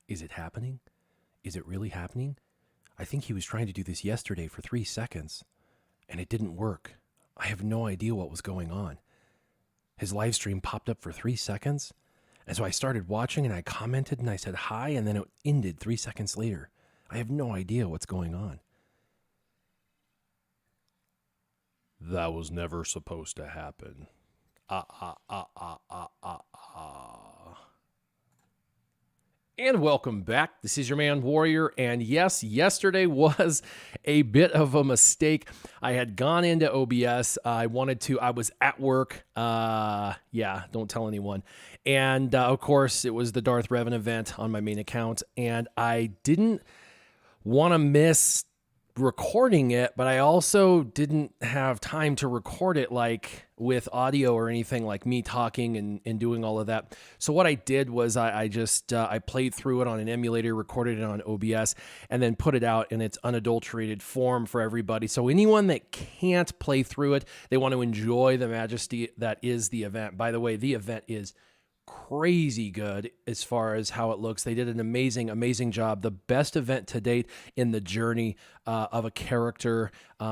Is it happening? Is it really happening? I think he was trying to do this yesterday for 3 seconds, and it didn't work. I have no idea what was going on. His live stream popped up for 3 seconds, and so I started watching, and I commented, and I said hi, and then it ended 3 seconds later. I have no idea what's going on. That was never supposed to happen. And welcome back. This is your man Warrior. And yes, yesterday was a bit of a mistake. I had gone into OBS. I was at work. Don't tell anyone. And of course, it was the Darth Revan event on my main account. And I didn't want to miss recording it, but I also didn't have time to record it like with audio or anything, like me talking and doing all of that. So what I did was I played through it on an emulator, recorded it on OBS, and then put it out in its unadulterated form for everybody. So anyone that can't play through it, they want to enjoy the majesty that is the event. By the way, the event is crazy good as far as how it looks. They did an amazing job. The best event to date in the journey of a character.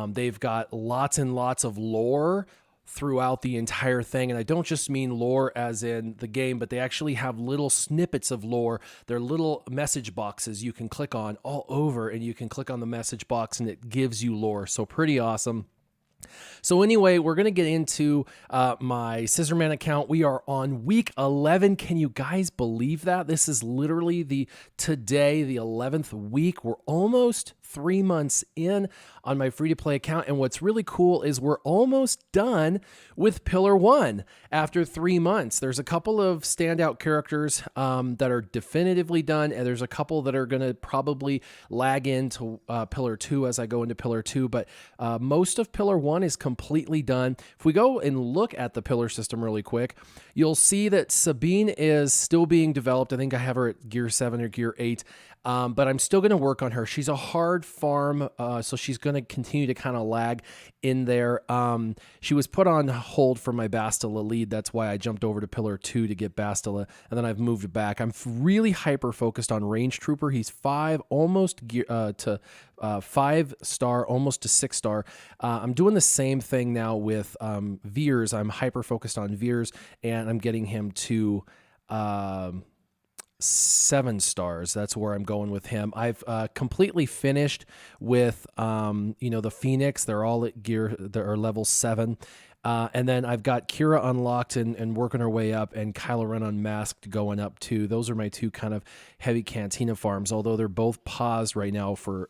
They've got lots and lots of lore throughout the entire thing. And I don't just mean lore as in the game, but they actually have little snippets of lore. They're little message boxes you can click on all over, and you can click on the message box and it gives you lore. So pretty awesome. So anyway, we're going to get into my Scissorman account. We are on week 11. Can you guys believe that? This is literally the 11th week. We're almost 3 months in on my free-to-play account. And what's really cool is we're almost done with Pillar 1 after 3 months. There's a couple of standout characters that are definitively done, and there's a couple that are going to probably lag into Pillar 2 as I go into Pillar 2. But most of Pillar 1 is completely done. If we go and look at the pillar system really quick, you'll see that Sabine is still being developed. I think I have her at Gear 7 or Gear 8. But I'm still going to work on her. She's a hard farm, so she's going to continue to kind of lag in there. She was put on hold for my Bastila lead. That's why I jumped over to Pillar 2 to get Bastila, and then I've moved back. I'm really hyper-focused on Range Trooper. He's 5, almost to 5-star, almost to 6-star. I'm doing the same thing now with Veers. I'm hyper-focused on Veers, and I'm getting him to 7 stars. That's where I'm going with him. I've completely finished with the Phoenix. They're all at they're level 7. And then I've got Kira unlocked and working her way up, and Kylo Ren unmasked going up too. Those are my two kind of heavy Cantina farms, although they're both paused right now for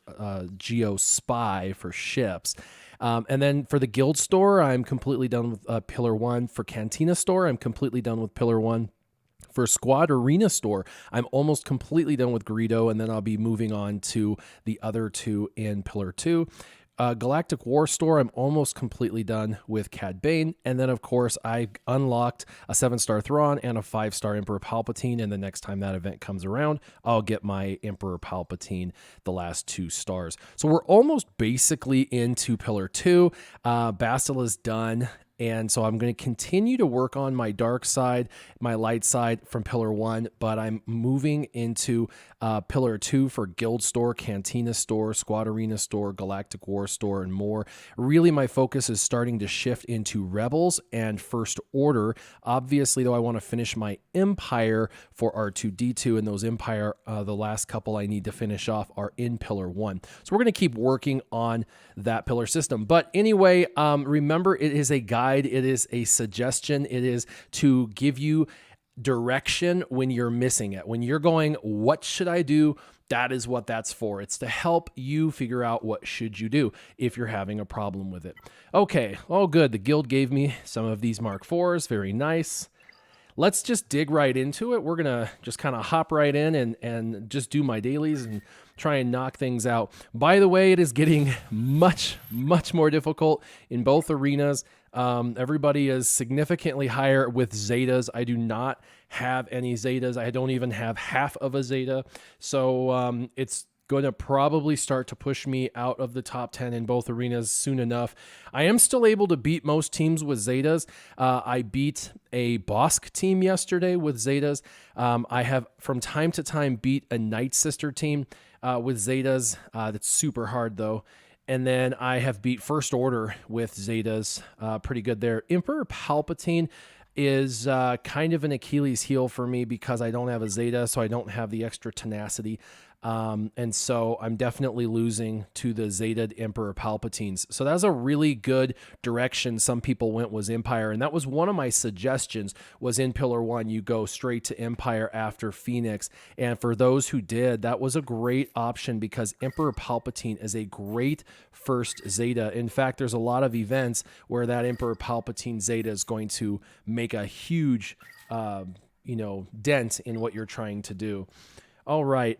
Geo Spy for ships. And then for the guild store, I'm completely done with Pillar 1. For Cantina store, I'm completely done with Pillar 1. For Squad Arena store, I'm almost completely done with Greedo, and then I'll be moving on to the other 2 in Pillar 2. Galactic War store, I'm almost completely done with Cad Bane. And then, of course, I unlocked a 7-star Thron and a 5-star Emperor Palpatine. And the next time that event comes around, I'll get my Emperor Palpatine, the last 2 stars. So we're almost basically into Pillar 2. Bastila's done. And so I'm going to continue to work on my dark side, my light side from Pillar 1, but I'm moving into Pillar 2 for Guild Store, Cantina Store, Squad Arena Store, Galactic War Store, and more. Really, my focus is starting to shift into Rebels and First Order. Obviously, though, I want to finish my Empire for R2-D2, and those Empire, the last couple I need to finish off are in Pillar 1. So we're going to keep working on that pillar system. But anyway, remember, it is a guide. It is a suggestion. It is to give you direction when you're missing it. When you're going, what should I do? That is what that's for. It's to help you figure out what should you do if you're having a problem with it. Okay, all good. The guild gave me some of these Mark IVs. Very nice. Let's just dig right into it. We're going to just kind of hop right in and just do my dailies and try and knock things out. By the way, it is getting much more difficult in both arenas. Everybody is significantly higher with Zetas. I do not have any Zetas. I don't even have half of a Zeta. So it's going to probably start to push me out of the top 10 in both arenas soon enough. I am still able to beat most teams with Zetas. I beat a Bosk team yesterday with Zetas. I have from time to time beat a Night Sister team with Zetas. That's super hard though. And then I have beat First Order with Zetas. Pretty good there. Emperor Palpatine is kind of an Achilles heel for me because I don't have a Zeta, so I don't have the extra tenacity. And so I'm definitely losing to the Zetaed Emperor Palpatines. So that's a really good direction some people went, was Empire. And that was one of my suggestions, was in Pillar 1, you go straight to Empire after Phoenix. And for those who did, that was a great option because Emperor Palpatine is a great first Zeta. In fact, there's a lot of events where that Emperor Palpatine Zeta is going to make a huge, dent in what you're trying to do. All right,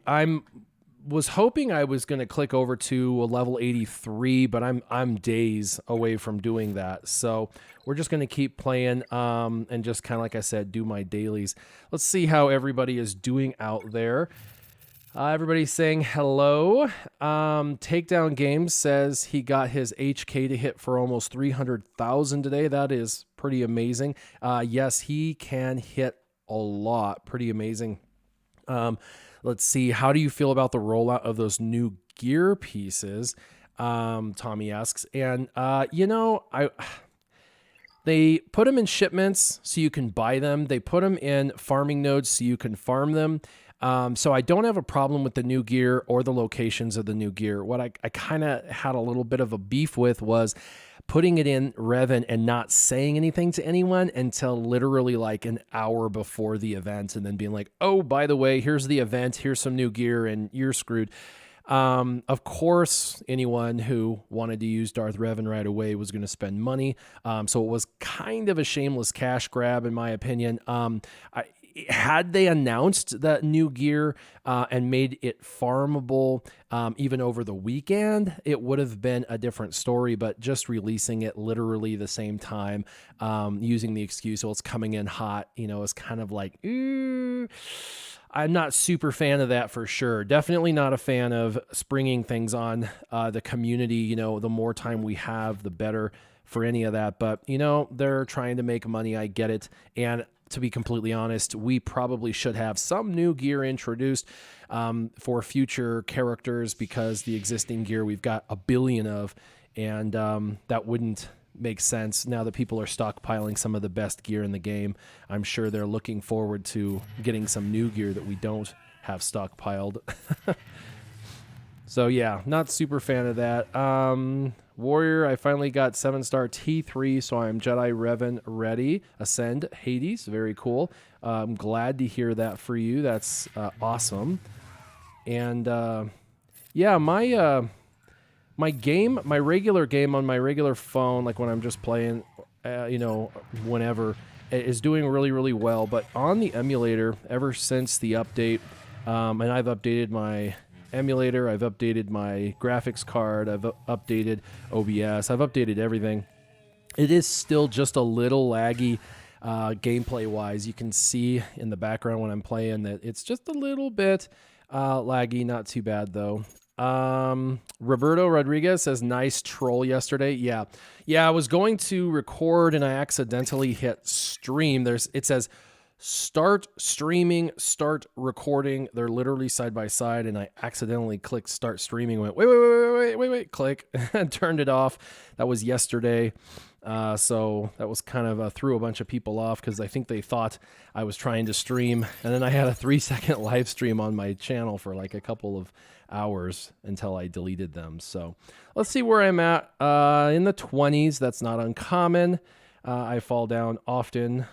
was hoping I was going to click over to a level 83, but I'm days away from doing that. So we're just going to keep playing and just kind of, like I said, do my dailies. Let's see how everybody is doing out there. Everybody's saying hello. Takedown Games says he got his HK to hit for almost 300,000 today. That is pretty amazing. Yes, he can hit a lot. Pretty amazing. Let's see. How do you feel about the rollout of those new gear pieces? Tommy asks. And, they put them in shipments so you can buy them. They put them in farming nodes so you can farm them. So I don't have a problem with the new gear or the locations of the new gear. What I kind of had a little bit of a beef with was putting it in Revan and not saying anything to anyone until literally like an hour before the event, and then being like, oh, by the way, here's the event, here's some new gear, and you're screwed. Of course, anyone who wanted to use Darth Revan right away was going to spend money. So it was kind of a shameless cash grab, in my opinion. Had they announced that new gear and made it farmable even over the weekend, it would have been a different story. But just releasing it literally the same time, using the excuse, well, it's coming in hot, is kind of like, I'm not super fan of that for sure. Definitely not a fan of springing things on the community. The more time we have, the better for any of that. But, they're trying to make money. I get it. And to be completely honest, we probably should have some new gear introduced for future characters, because the existing gear we've got a billion of, and that wouldn't make sense now that people are stockpiling some of the best gear in the game. I'm sure they're looking forward to getting some new gear that we don't have stockpiled. So yeah, not super fan of that. Warrior, I finally got 7-star T3, so I'm Jedi Revan ready. Ascend Hades, very cool. I'm glad to hear that for you. That's awesome. And my game, my regular game on my regular phone, like when I'm just playing, whenever, is doing really, really well. But on the emulator, ever since the update, and I've updated my emulator, I've updated my graphics card, I've updated OBS, I've updated everything. It is still just a little laggy gameplay wise. You can see in the background when I'm playing that it's just a little bit laggy, not too bad though. Roberto Rodriguez says, nice troll yesterday. Yeah, I was going to record and I accidentally hit stream. It says start streaming, start recording. They're literally side by side, and I accidentally clicked start streaming, went wait, click, and turned it off. That was yesterday. So that was kind of threw a bunch of people off, because I think they thought I was trying to stream, and then I had a 3-second live stream on my channel for like a couple of hours until I deleted them. So let's see where I'm at. In the 20s, that's not uncommon. I fall down often.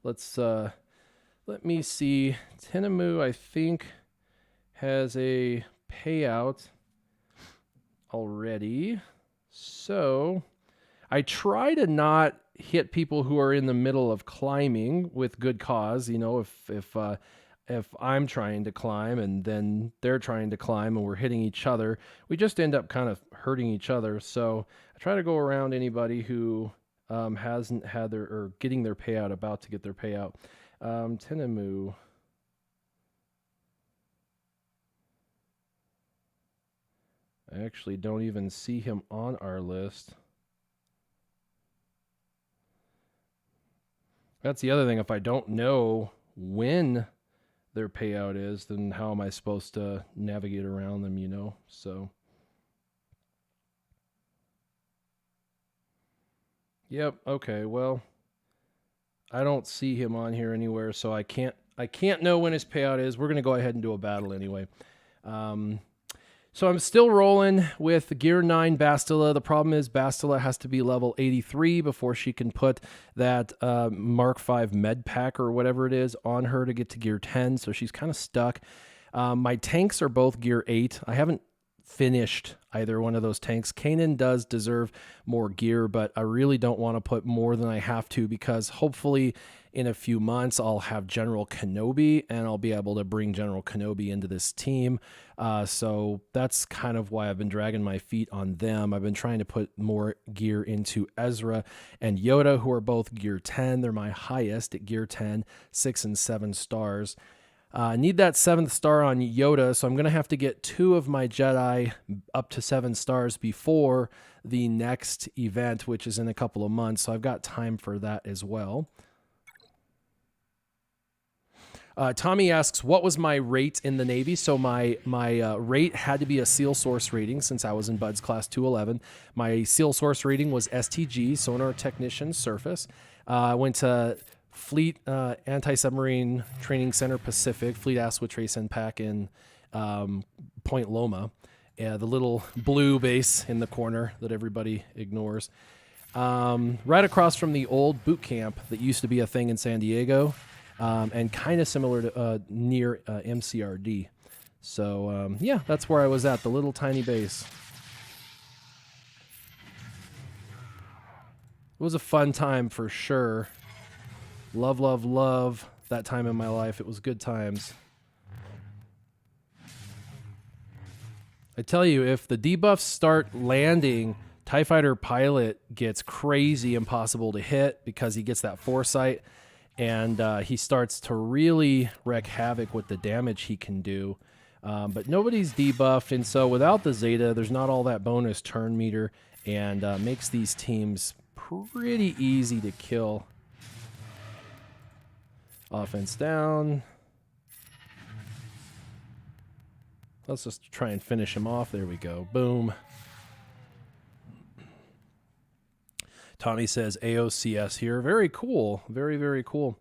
Let me see. Tenemu, I think, has a payout already. So I try to not hit people who are in the middle of climbing with good cause. If I'm trying to climb and then they're trying to climb and we're hitting each other, we just end up kind of hurting each other. So I try to go around anybody who hasn't had or getting their payout, about to get their payout. Tenemu. I actually don't even see him on our list. That's the other thing. If I don't know when their payout is, then how am I supposed to navigate around them, you know? So, yep, okay, well, I don't see him on here anywhere, so I can't know when his payout is. We're going to go ahead and do a battle anyway. So I'm still rolling with Gear 9 Bastila. The problem is Bastila has to be level 83 before she can put that Mark 5 med pack or whatever it is on her to get to Gear 10, so she's kind of stuck. My tanks are both Gear 8. I haven't finished either one of those tanks. Kanan does deserve more gear, but I really don't want to put more than I have to because hopefully in a few months I'll have General Kenobi and I'll be able to bring General Kenobi into this team. So that's kind of why I've been dragging my feet on them. I've been trying to put more gear into Ezra and Yoda, who are both Gear 10. They're my highest at Gear 10, 6 and 7 stars. I need that 7th star on Yoda, so I'm going to have to get 2 of my Jedi up to 7 stars before the next event, which is in a couple of months, so I've got time for that as well. Tommy asks, what was my rate in the Navy? So my rate had to be a SEAL Source rating since I was in Bud's Class 211. My SEAL Source rating was STG, Sonar Technician Surface. I went to Fleet Anti-Submarine Training Center Pacific, Fleet ASWA Trace and Pack in Point Loma, the little blue base in the corner that everybody ignores. Right across from the old boot camp that used to be a thing in San Diego, and kind of similar to near MCRD. So, yeah, that's where I was at, the little tiny base. It was a fun time for sure. Love, love, love that time in my life. It was good times. I tell you, if the debuffs start landing, TIE Fighter Pilot gets crazy impossible to hit because he gets that foresight, and he starts to really wreak havoc with the damage he can do. But nobody's debuffed, and so without the Zeta, there's not all that bonus turn meter, and makes these teams pretty easy to kill. Offense down. Let's just try and finish him off. There we go. Boom. Tommy says AOCS here. Very cool. Very, very cool.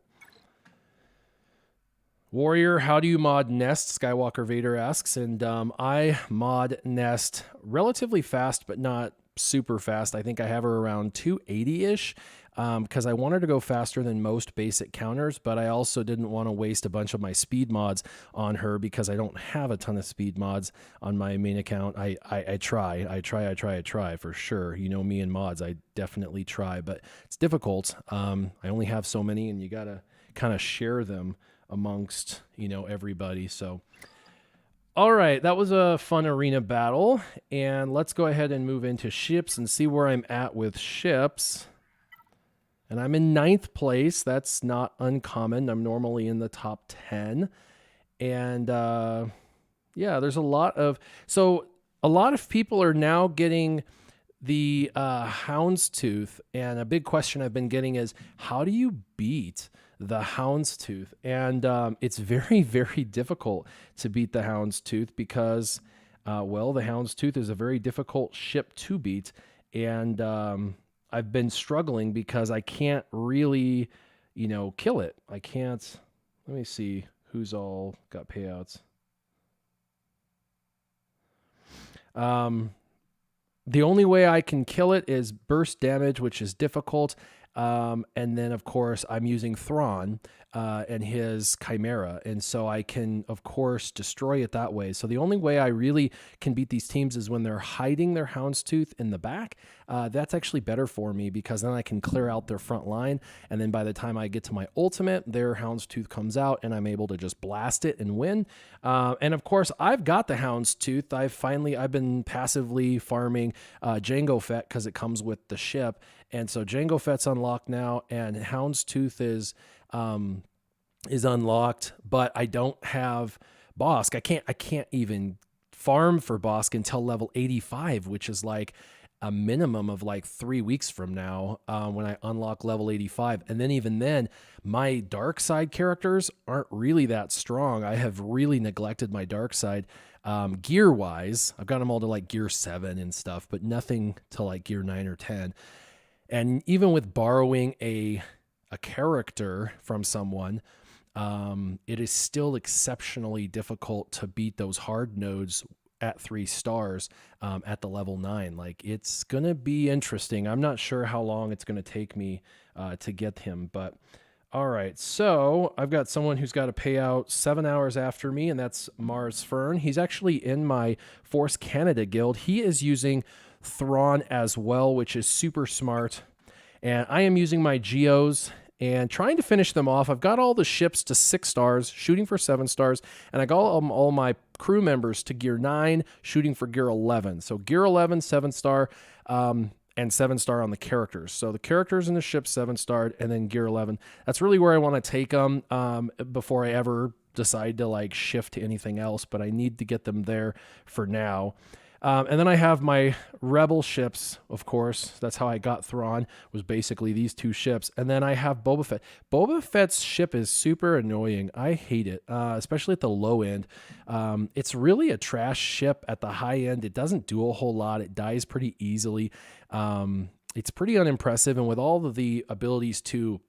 Warrior, how do you mod Nest? Skywalker Vader asks. And I mod Nest relatively fast, but not super fast. I think I have her around 280-ish. Because I wanted to go faster than most basic counters, but I also didn't want to waste a bunch of my speed mods on her because I don't have a ton of speed mods on my main account. I try for sure. You know me and mods, I definitely try, but it's difficult. I only have so many, and you gotta kind of share them amongst, you know, everybody. So, all right, that was a fun arena battle, and let's go ahead and move into ships and see where I'm at with ships. And I'm in 9th place. That's not uncommon. I'm normally in the top 10. And yeah, there's a lot of... So a lot of people are now getting the Houndstooth. And a big question I've been getting is, how do you beat the Houndstooth? And it's very, very difficult to beat the Houndstooth because, well, the Houndstooth is a very difficult ship to beat. And... I've been struggling because I can't really, you know, kill it. I can't. Let me see who's all got payouts. The only way I can kill it is burst damage, which is difficult. And then, of course, I'm using Thron and his Chimera. And so I can, of course, destroy it that way. So the only way I really can beat these teams is when they're hiding their Houndstooth in the back. That's actually better for me because then I can clear out their front line. And then by the time I get to my ultimate, their Houndstooth comes out and I'm able to just blast it and win. And of course, I've got the Houndstooth. I've been passively farming Jango Fett because it comes with the ship. And so Jango Fett's unlocked now, and Houndstooth is unlocked, but I don't have Bosk. I can't even farm for Bosk until level 85, which is like a minimum of like 3 weeks from now when I unlock level 85. And then even then, my Darkseid characters aren't really that strong. I have really neglected my Darkseid. Gear-wise, I've got them all to like gear 7 and stuff, but nothing to like gear 9 or 10. And even with borrowing a character from someone, it is still exceptionally difficult to beat those hard nodes at 3 stars at the level 9. Like, it's going to be interesting. I'm not sure how long it's going to take me to get him, but all right. So I've got someone who's got to pay out 7 hours after me, and that's Mars Fern. He's actually in my Force Canada guild. He is using Thron as well, which is super smart. And I am using my Geos and trying to finish them off. I've got all the ships to 6 stars, shooting for 7 stars, and I got all my crew members to gear 9, shooting for gear 11. So gear 11, 7-star, and 7-star on the characters. So the characters and the ships 7-starred, and then gear 11. That's really where I want to take them before I ever decide to like shift to anything else, but I need to get them there for now. And then I have my Rebel ships, of course. That's how I got Thrawn, was basically these 2 ships. And then I have Boba Fett. Boba Fett's ship is super annoying. I hate it, especially at the low end. It's really a trash ship at the high end. It doesn't do a whole lot. It dies pretty easily. It's pretty unimpressive. And with all of the abilities to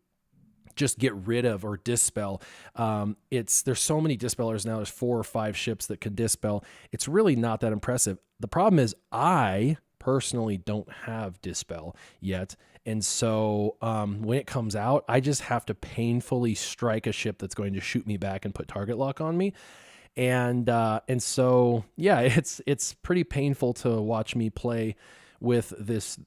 just get rid of or dispel. There's so many dispellers now. There's 4 or 5 ships that can dispel. It's really not that impressive. The problem is I personally don't have dispel yet. And so when it comes out, I just have to painfully strike a ship that's going to shoot me back and put target lock on me. And so, yeah, it's pretty painful to watch me play with this,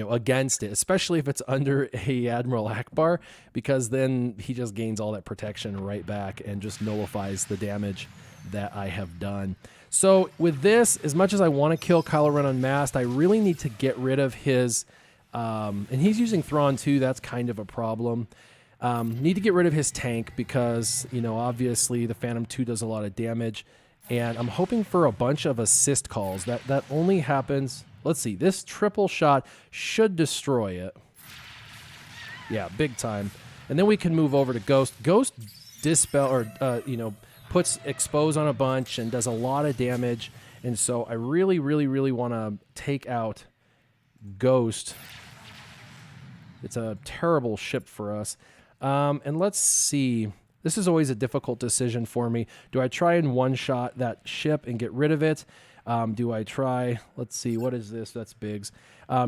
against it, especially if it's under a Admiral Akbar, because then he just gains all that protection right back and just nullifies the damage that I have done. So with this, as much as I want to kill Kylo Ren unmasked, I really need to get rid of his, and he's using Thrawn too, that's kind of a problem. Need to get rid of his tank because, obviously the Phantom 2 does a lot of damage, and I'm hoping for a bunch of assist calls. That only happens... Let's see, this triple shot should destroy it. Yeah, big time. And then we can move over to Ghost. Ghost dispel, or, puts expose on a bunch and does a lot of damage. And so I really, really, really want to take out Ghost. It's a terrible ship for us. And let's see. This is always a difficult decision for me. Do I try and one-shot that ship and get rid of it? Do I try, let's see, what is this? That's Biggs.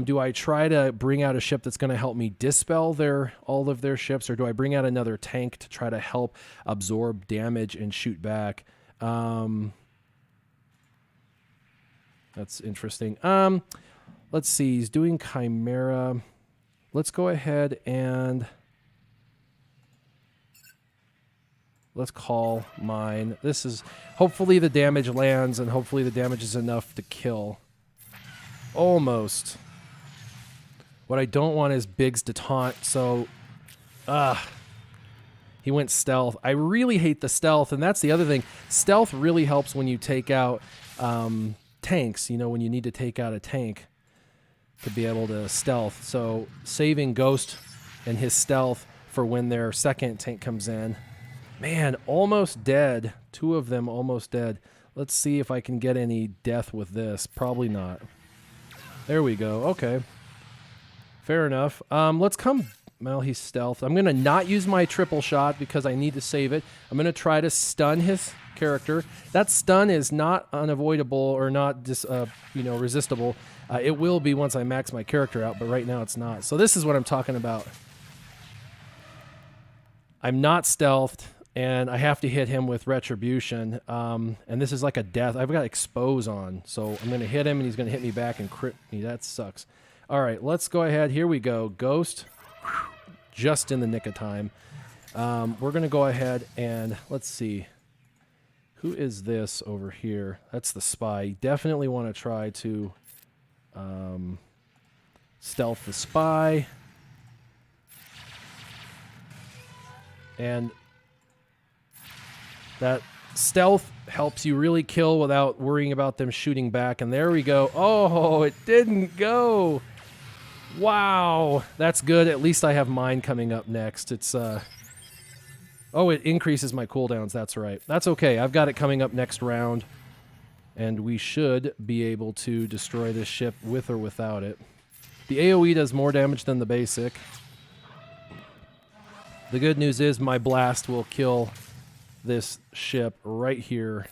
Do I try to bring out a ship that's going to help me dispel all of their ships, or do I bring out another tank to try to help absorb damage and shoot back? That's interesting. Let's see, he's doing Chimera. Let's go ahead and... let's call mine. This is, hopefully the damage lands, and hopefully the damage is enough to kill. Almost. What I don't want is Biggs to taunt, so... he went stealth. I really hate the stealth, and that's the other thing. Stealth really helps when you take out tanks, when you need to take out a tank to be able to stealth. So saving Ghost and his stealth for when their second tank comes in. Man, almost dead. 2 of them almost dead. Let's see if I can get any death with this. Probably not. There we go. Okay. Fair enough. Let's come... well, he's stealth. I'm going to not use my triple shot because I need to save it. I'm going to try to stun his character. That stun is not unavoidable or not resistible. It will be once I max my character out, but right now it's not. So this is what I'm talking about. I'm not stealthed, and I have to hit him with Retribution. And this is like a death. I've got Expose on, so I'm going to hit him, and he's going to hit me back and crit me. That sucks. All right, let's go ahead. Here we go. Ghost, just in the nick of time. We're going to go ahead and let's see. Who is this over here? That's the spy. Definitely want to try to stealth the spy. And that stealth helps you really kill without worrying about them shooting back. And there we go. Oh, it didn't go. Wow, that's good. At least I have mine coming up next. It's oh, it increases my cooldowns. That's right. That's okay. I've got it coming up next round, and we should be able to destroy this ship with or without it. The AoE does more damage than the basic. The good news is my blast will kill this ship right here.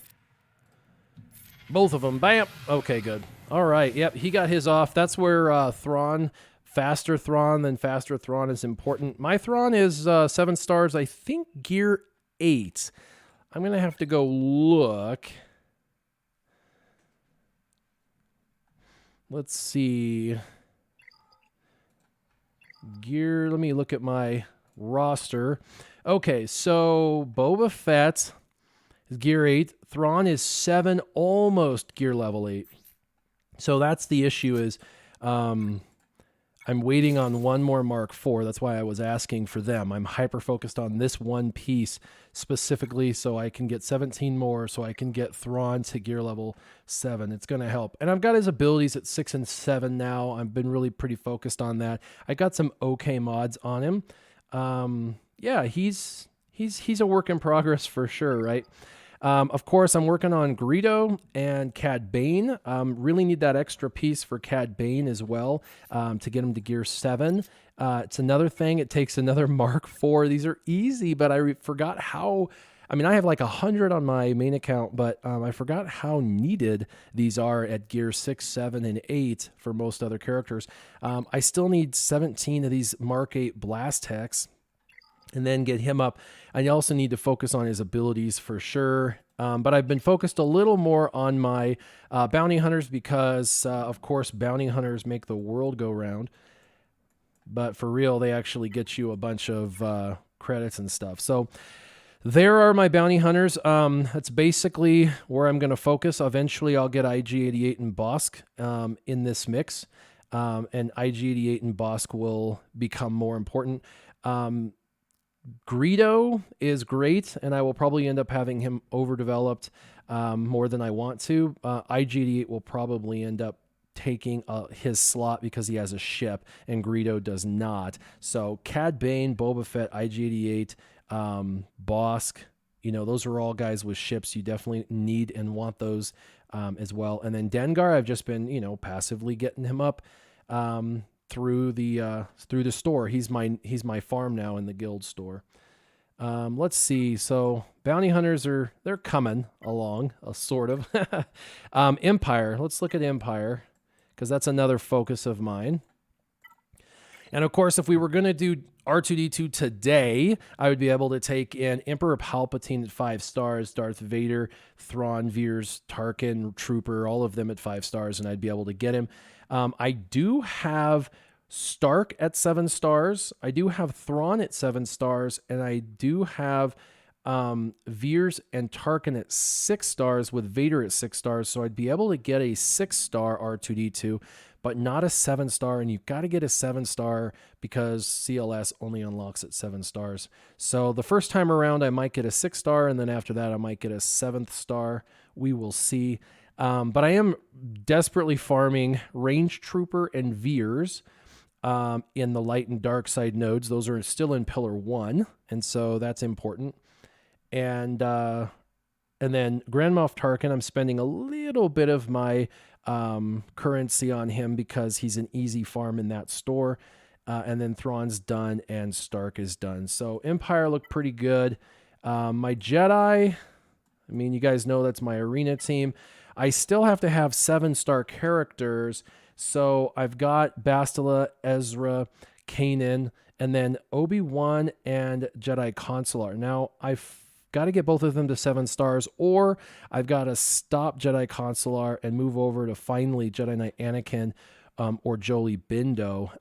Both of them. Bam! Okay, good. All right. Yep, he got his off. That's where Thron, faster Thron than faster Thron is important. My Thron is 7 stars, I think gear 8. I'm going to have to go look. Let's see. Gear, let me look at my roster. Okay, so Boba Fett is gear 8. Thrawn is 7, almost gear level 8. So that's the issue is I'm waiting on one more Mark IV. That's why I was asking for them. I'm hyper-focused on this one piece specifically so I can get 17 more so I can get Thrawn to gear level 7. It's going to help. And I've got his abilities at 6 and 7 now. I've been really pretty focused on that. I got some okay mods on him. Yeah, he's a work in progress for sure, right? Of course, I'm working on Greedo and Cad Bane. Really need that extra piece for Cad Bane as well to get him to gear 7. It's another thing. It takes another Mark IV. These are easy, but I forgot how... I mean, I have like 100 on my main account, but I forgot how needed these are at gear 6, 7, and 8 for most other characters. I still need 17 of these Mark 8 blast hex and then get him up. I also need to focus on his abilities for sure. But I've been focused a little more on my bounty hunters because, of course, bounty hunters make the world go round. But for real, they actually get you a bunch of credits and stuff. So there are my bounty hunters. That's basically where I'm going to focus. Eventually, I'll get IG-88 and Bosk in this mix. And IG-88 and Bosk will become more important. Greedo is great, and I will probably end up having him overdeveloped more than I want to. IG-88 will probably end up taking his slot because he has a ship, and Greedo does not. So Cad Bane, Boba Fett, IG-88, Bosk, you know, those are all guys with ships. You definitely need and want those as well. And then Dengar, I've just been, you know, passively getting him up through the store. He's my farm now in the guild store. Let's see. So bounty hunters they're coming along, sort of. Empire. Let's look at Empire because that's another focus of mine. And of course, if we were going to do R2-D2 today, I would be able to take in Emperor Palpatine at 5 stars, Darth Vader, Thrawn, Veers, Tarkin, Trooper, all of them at 5 stars, and I'd be able to get him. I do have Stark at 7 stars. I do have Thrawn at 7 stars, and I do have Veers and Tarkin at 6 stars with Vader at 6 stars. So I'd be able to get a 6-star R2-D2, but not a 7-star. And you've got to get a 7-star because CLS only unlocks at 7 stars. So the first time around, I might get a 6-star, and then after that, I might get a 7th star. We will see. But I am desperately farming Range Trooper and Veers in the light and dark side nodes. Those are still in Pillar 1, and so that's important. And then Grand Moff Tarkin, I'm spending a little bit of my currency on him because he's an easy farm in that store. And then Thrawn's done and Stark is done. So Empire looked pretty good. My Jedi, I mean, you guys know that's my arena team. I still have to have 7-star characters. So I've got Bastila, Ezra, Kanan, and then Obi-Wan and Jedi Consular. Now, I've got to get both of them to 7 stars, or I've got to stop Jedi Consular and move over to finally Jedi Knight Anakin or Jolie Bindo.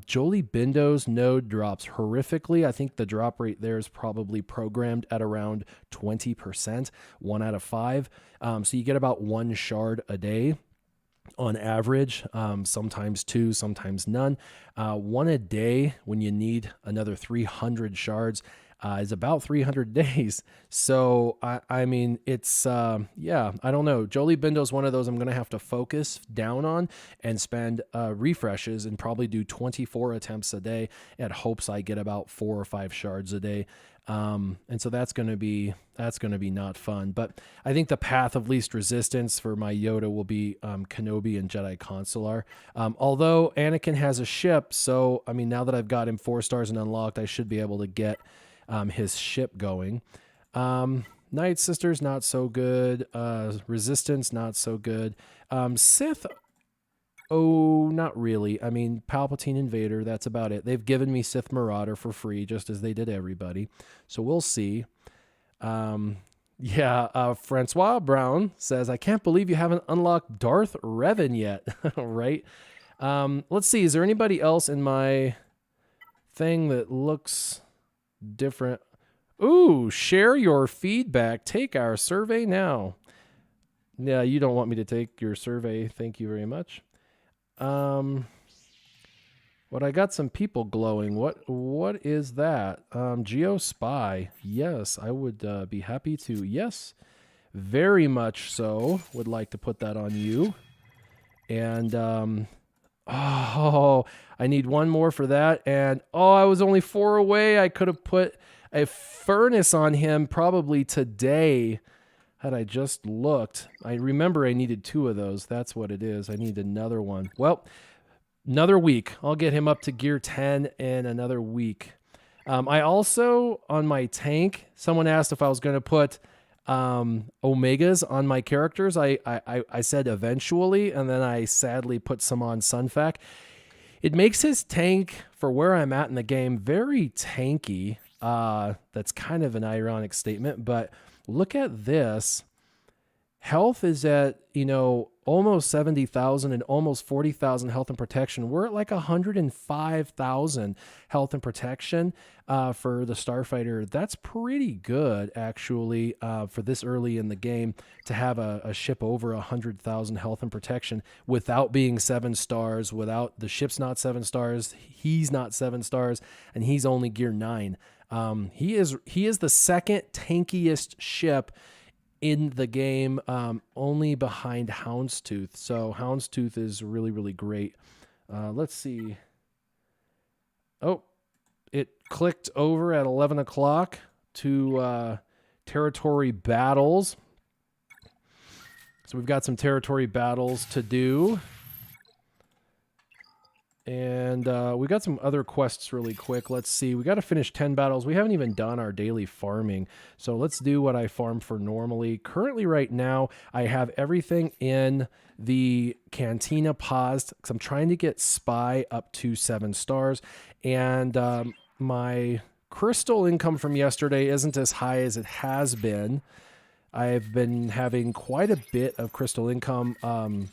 Jolie Bindo's node drops horrifically. I think the drop rate there is probably programmed at around 20%, 1 out of 5. So you get about 1 shard a day on average, sometimes 2, sometimes none. 1 a day when you need another 300 shards. is about 300 days. So, I mean, it's, yeah, I don't know. Jolie Bindo is one of those I'm going to have to focus down on and spend refreshes and probably do 24 attempts a day at hopes I get about 4 or 5 shards a day. And so that's going to be not fun, but I think the path of least resistance for my Yoda will be, Kenobi and Jedi Consular. Although Anakin has a ship. So, I mean, now that I've got him 4 stars and unlocked, I should be able to get, his ship going. Night Sisters, not so good. Resistance, not so good. Sith, oh, not really. I mean, Palpatine and Vader, that's about it. They've given me Sith Marauder for free, just as they did everybody. So we'll see. Francois Brown says, I can't believe you haven't unlocked Darth Revan yet. Right? Let's see. Is there anybody else in my thing that looks different? Ooh, share your feedback. Take our survey now. Yeah, you don't want me to take your survey. Thank you very much. What I got some people glowing. What is that? Geo Spy. Yes, I would be happy to. Yes, very much so. Would like to put that on you. And oh, I need one more for that. And oh, I was only 4 away. I could have put a furnace on him probably today had I just looked. I remember I needed 2 of those. That's what it is. I need another one. Well, another week. I'll get him up to gear 10 in another week. I also, on my tank, someone asked if I was going to put Omegas on my characters. I said eventually, and then I sadly put some on Sunfac. It makes his tank, for where I'm at in the game, very tanky. That's kind of an ironic statement, but look at this. Health is at, almost 70,000 and almost 40,000 health and protection. We're at like 105,000 health and protection for the Starfighter. That's pretty good, actually, for this early in the game to have a ship over 100,000 health and protection without being 7 stars, without the ship's not 7 stars, he's not 7 stars, and he's only gear 9. He is the second tankiest ship in the game, only behind Houndstooth. So Houndstooth is really, really great. Let's see. Oh, it clicked over at 11 o'clock to territory battles. So we've got some territory battles to do. And we got some other quests really quick. Let's see. We got to finish 10 battles. We haven't even done our daily farming. So let's do what I farm for normally. Currently right now, I have everything in the Cantina paused because I'm trying to get Spy up to 7 stars. And my crystal income from yesterday isn't as high as it has been. I've been having quite a bit of crystal income,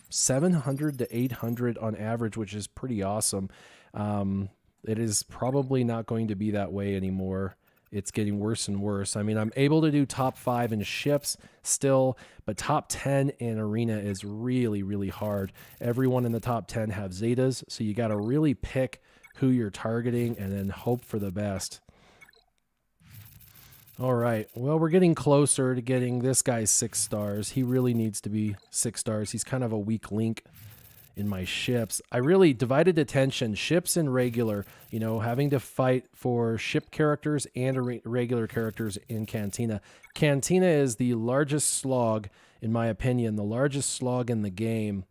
700 to 800 on average, which is pretty awesome. It is probably not going to be that way anymore. It's getting worse and worse. I mean, I'm able to do top 5 in ships still, but top 10 in arena is really, really hard. Everyone in the top 10 have Zetas, so you got to really pick who you're targeting and then hope for the best. All right, well, we're getting closer to getting this guy's 6 stars. He really needs to be 6 stars. He's kind of a weak link in my ships. I really divided attention, ships and regular, having to fight for ship characters and regular characters in Cantina. Cantina is the largest slog, in my opinion, the largest slog in the game,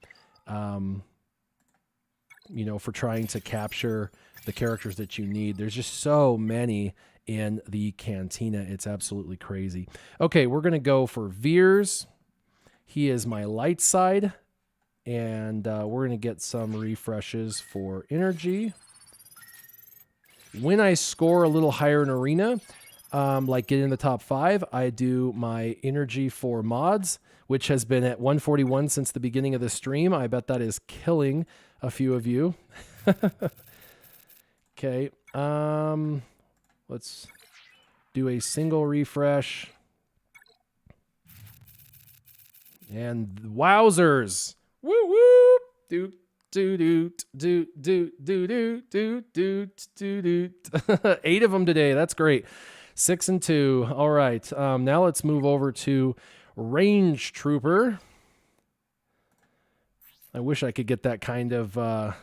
for trying to capture the characters that you need. There's just so many in the Cantina. It's absolutely crazy. Okay, we're going to go for Veers. He is my light side. And we're going to get some refreshes for energy. When I score a little higher in arena, like get in the top 5, I do my energy for mods, which has been at 141 since the beginning of the stream. I bet that is killing a few of you. Okay. Let's do a single refresh. And wowzers. Woo woo. Do do do do do do do do do do. 8 of them today. That's great. 6 and 2. All right. Now let's move over to Range Trooper. I wish I could get that kind of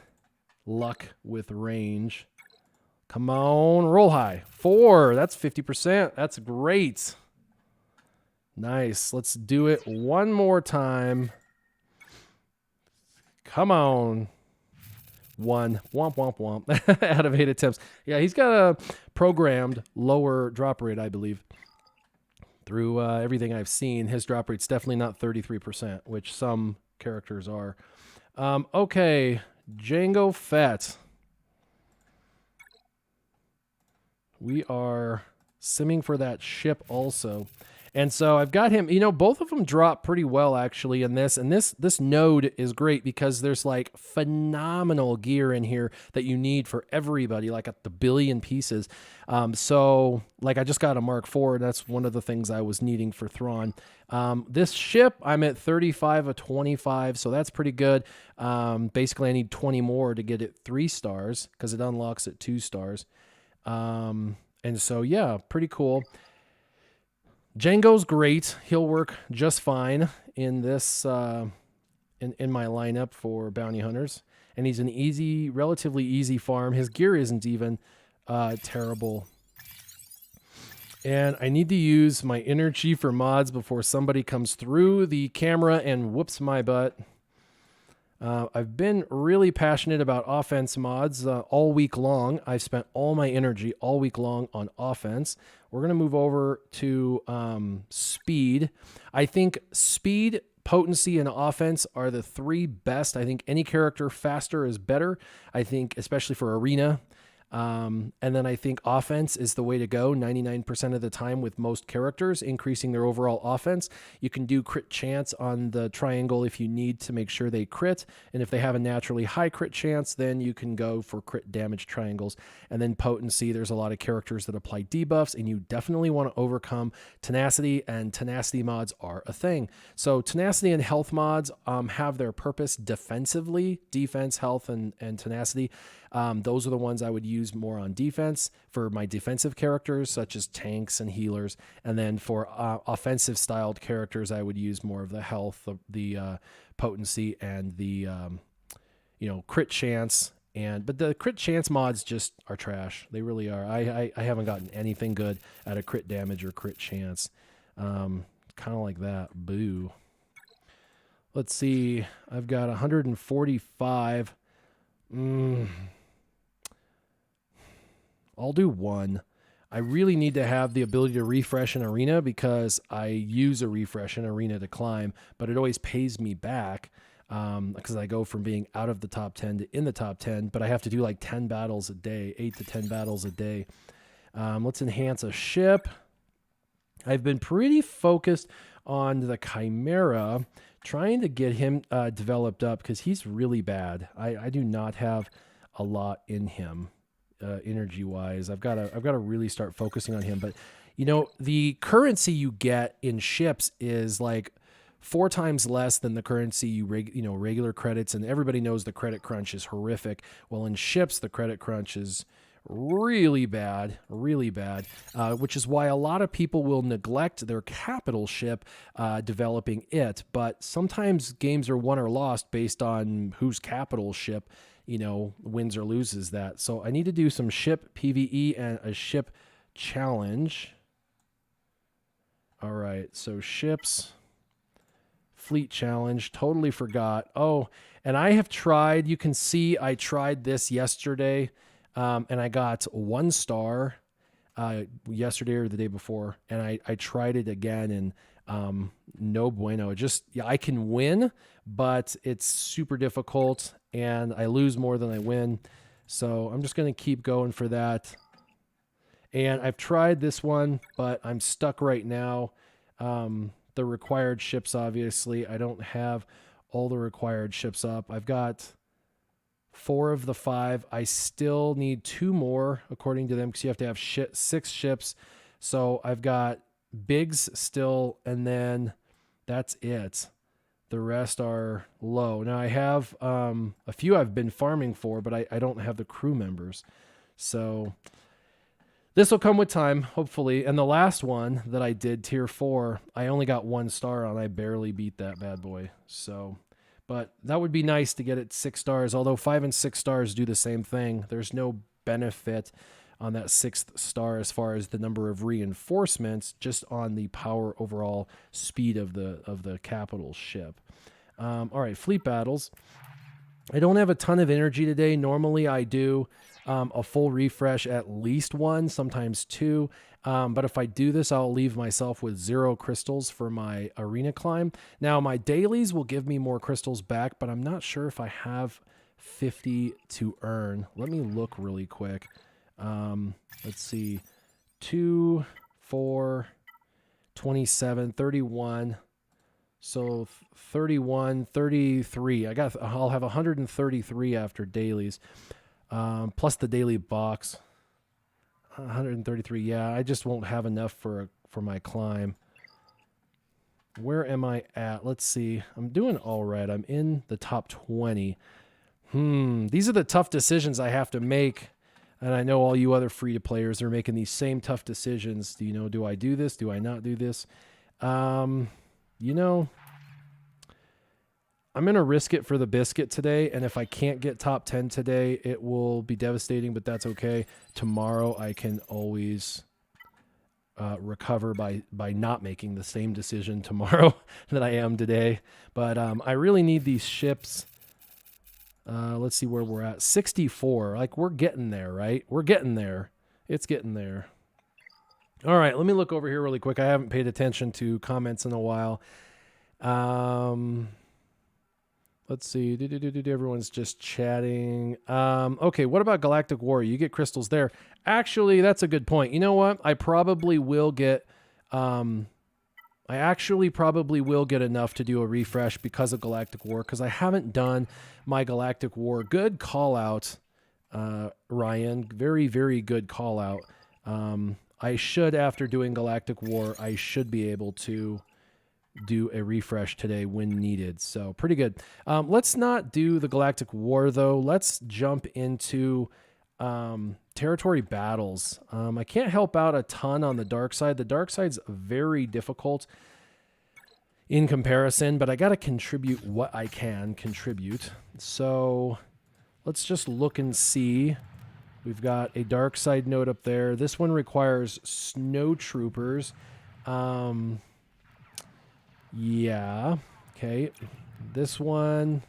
luck with range. Come on, roll high. 4. That's 50%. That's great. Nice. Let's do it one more time. Come on. 1. Womp, womp, womp. Out of 8 attempts. Yeah, he's got a programmed lower drop rate, I believe. Through everything I've seen, his drop rate's definitely not 33%, which some characters are. Okay, Jango Fett. We are simming for that ship also. And so I've got him, you know, both of them drop pretty well actually in this. And this node is great because there's like phenomenal gear in here that you need for everybody, like at the billion pieces. So like I just got a Mark IV, and that's one of the things I was needing for Thron. This ship, I'm at 35 of 25, so that's pretty good. Basically I need 20 more to get it 3 stars because it unlocks at 2 stars. And so, yeah, pretty cool. Jango's great. He'll work just fine in this, in my lineup for bounty hunters. And he's an easy, relatively easy farm. His gear isn't even, terrible. And I need to use my energy for mods before somebody comes through the camera and whoops my butt. I've been really passionate about offense mods all week long. I've spent all my energy all week long on offense. We're going to move over to speed. I think speed, potency, and offense are the 3 best. I think any character faster is better. I think especially for arena. And then I think offense is the way to go 99% of the time with most characters, increasing their overall offense. You can do crit chance on the triangle if you need to make sure they crit. And if they have a naturally high crit chance, then you can go for crit damage triangles. And then potency, there's a lot of characters that apply debuffs, and you definitely want to overcome tenacity, and tenacity mods are a thing. So tenacity and health mods have their purpose defensively, defense, health, and tenacity. Those are the ones I would use more on defense for my defensive characters, such as tanks and healers. And then for offensive styled characters, I would use more of the health, the potency, and the crit chance. But the crit chance mods just are trash. They really are. I haven't gotten anything good out of crit damage or crit chance. Kind of like that. Boo. Let's see. I've got 145. I'll do 1. I really need to have the ability to refresh an arena because I use a refresh in arena to climb, but it always pays me back because I go from being out of the top 10 to in the top 10, but I have to do like 10 battles a day, 8 to 10 battles a day. Let's enhance a ship. I've been pretty focused on the Chimera, trying to get him developed up because he's really bad. I do not have a lot in him. Energy wise, I've got to really start focusing on him. But you know, the currency you get in ships is like 4 times less than the currency you regular credits, and everybody knows the credit crunch is horrific. Well, in ships, the credit crunch is really bad, which is why a lot of people will neglect their capital ship developing it. But sometimes games are won or lost based on whose capital ship wins or loses that. So I need to do some ship PvE and a ship challenge. All right, so ships, fleet challenge, totally forgot. Oh, and I have tried, you can see I tried this yesterday, and I got 1 star yesterday or the day before, and I tried it again, and no bueno. I can win, but it's super difficult, and I lose more than I win. So I'm just going to keep going for that. And I've tried this one, but I'm stuck right now. The required ships, obviously, I don't have all the required ships up. I've got 4 of the 5. I still need 2 more, according to them, because you have to have 6 ships. So I've got bigs still, and then that's it. The rest are low. Now I have a few I've been farming for, but I don't have the crew members. So This will come with time, hopefully. And the last one that I did, tier 4, I only got 1 star on. I barely beat that bad boy. So, but that would be nice to get it 6 stars. Although 5 and 6 stars do the same thing. There's no benefit on that 6th star as far as the number of reinforcements, just on the power overall speed of the capital ship. All right, fleet battles. I don't have a ton of energy today. Normally I do a full refresh, at least 1, sometimes 2. But if I do this, I'll leave myself with 0 crystals for my arena climb. Now, my dailies will give me more crystals back, but I'm not sure if I have 50 to earn. Let me look really quick. Let's see. 2, 4, 27, 31. So 31, 33. I'll have 133 after dailies. Plus the daily box. 133. Yeah, I just won't have enough for my climb. Where am I at? Let's see. I'm doing all right. I'm in the top 20. These are the tough decisions I have to make. And I know all you other free-to-players are making these same tough decisions. Do I do this? Do I not do this? You know, I'm going to risk it for the biscuit today, and if I can't get top 10 today, it will be devastating, but that's okay. Tomorrow I can always recover by not making the same decision tomorrow that I am today. But I really need these ships. Let's see where we're at. 64. Like, we're getting there, right? We're getting there. It's getting there. All right, let me look over here really quick. I haven't paid attention to comments in a while. Let's see. Everyone's just chatting. Okay, what about Galactic War? You get crystals there. Actually, that's a good point. You know what? I probably will get... I actually probably will get enough to do a refresh because of Galactic War, because I haven't done my Galactic War. Good call out, Ryan. Very, very good call out. I should, after doing Galactic War, I should be able to do a refresh today when needed. So pretty good. Let's not do the Galactic War, though. Let's jump into territory battles. I can't help out a ton on the Darkseid. The Darkseid's very difficult in comparison, but I got to contribute what I can contribute. So let's just look and see. We've got a Darkseid node up there. This one requires snow troopers. Yeah. Okay. This one,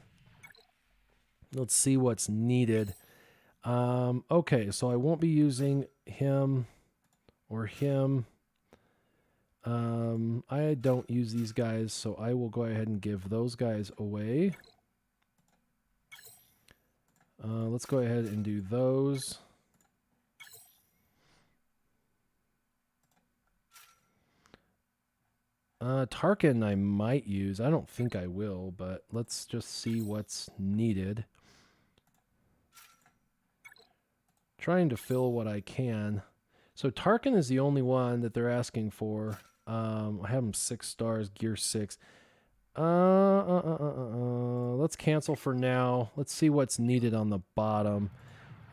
let's see what's needed. Okay, so I won't be using him or him. I don't use these guys, so I will go ahead and give those guys away. Let's go ahead and do those. Tarkin I might use. I don't think I will, but let's just see what's needed. Trying to fill what I can. So Tarkin is the only one that they're asking for. I have him 6 stars, gear 6. Let's cancel for now. Let's see what's needed on the bottom.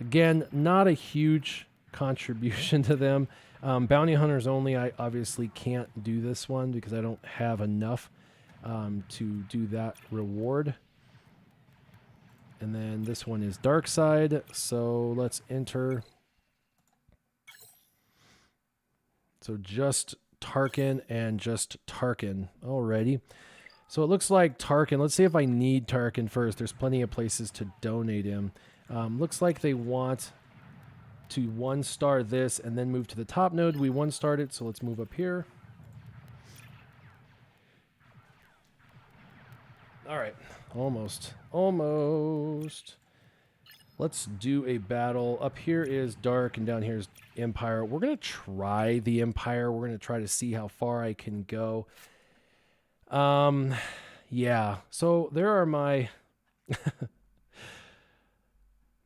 Again, not a huge contribution to them. Bounty Hunters only, I obviously can't do this one because I don't have enough to do that reward. And then this one is Darkseid, so let's enter. So just Tarkin and just Tarkin. Alrighty. So it looks like Tarkin, let's see if I need Tarkin first. There's plenty of places to donate him. Looks like they want to 1-star this and then move to the top node. We 1-starred it, so let's move up here. All right, almost. Let's do a battle. Up here is Dark and down here is Empire. We're going to try the Empire. We're going to try to see how far I can go. Yeah, so there are my... I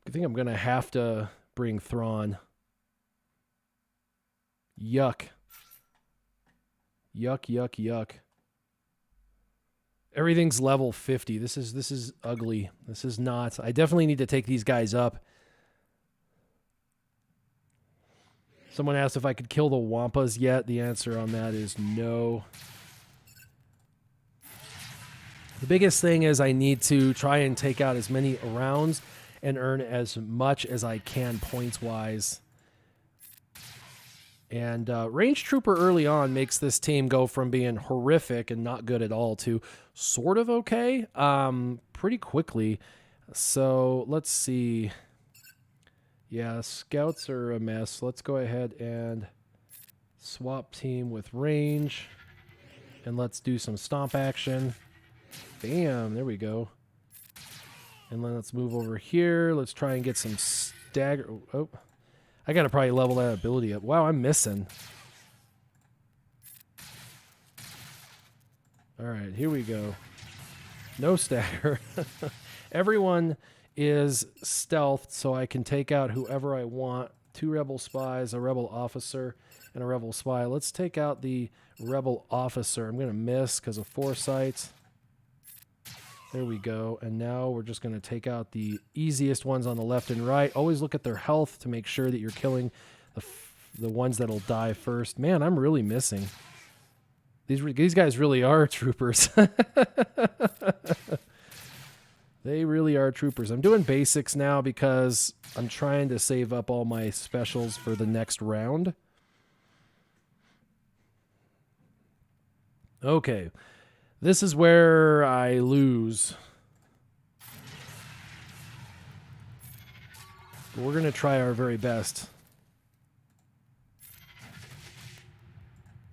think I'm going to have to bring Thron. Yuck. Yuck. Everything's level 50. This is ugly. This is not. I definitely need to take these guys up. Someone asked if I could kill the Wampas yet. The answer on that is no. The biggest thing is I need to try and take out as many rounds and earn as much as I can points-wise. And Range Trooper early on makes this team go from being horrific and not good at all to sort of okay pretty quickly. So let's see. Yeah, scouts are a mess. Let's go ahead and swap team with range. And let's do some stomp action. Bam, there we go. And then let's move over here. Let's try and get some stagger. Oh, I got to probably level that ability up. Wow, I'm missing. All right, here we go. No stagger. Everyone is stealthed, so I can take out whoever I want. 2 rebel spies, a rebel officer, and a rebel spy. Let's take out the rebel officer. I'm going to miss because of foresight. There we go. And now we're just going to take out the easiest ones on the left and right. Always look at their health to make sure that you're killing the ones that'll die first. Man, I'm really missing. These guys really are troopers. They really are troopers. I'm doing basics now because I'm trying to save up all my specials for the next round. Okay. This is where I lose. But we're going to try our very best.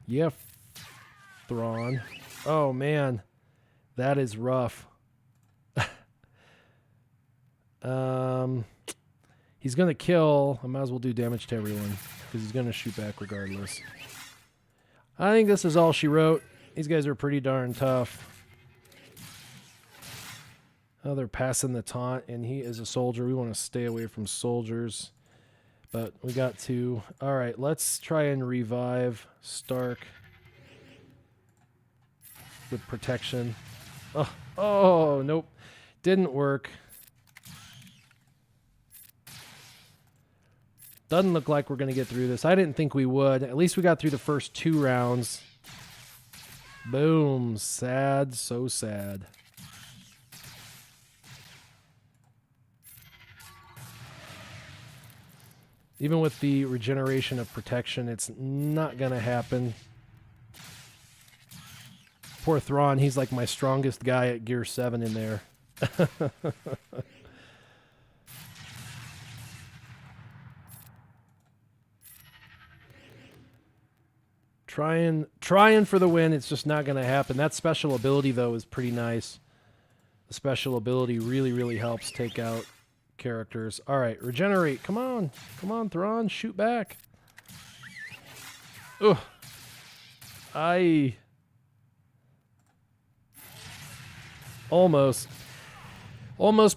Yeah, Thron. Oh, man. That is rough. He's going to kill. I might as well do damage to everyone because he's going to shoot back regardless. I think this is all she wrote. These guys are pretty darn tough. Oh, they're passing the taunt, and he is a soldier. We want to stay away from soldiers. But we got to... All right, let's try and revive Stark with protection. Oh, nope. Didn't work. Doesn't look like we're going to get through this. I didn't think we would. At least we got through the first 2 rounds. Boom. Sad. So sad. Even with the regeneration of protection, it's not going to happen. Poor Thron, he's like my strongest guy at Gear 7 in there. Trying for the win. It's just not going to happen. That special ability, though, is pretty nice. The special ability really, really helps take out characters. All right, regenerate. Come on. Come on, Thron. Shoot back. Ugh. Almost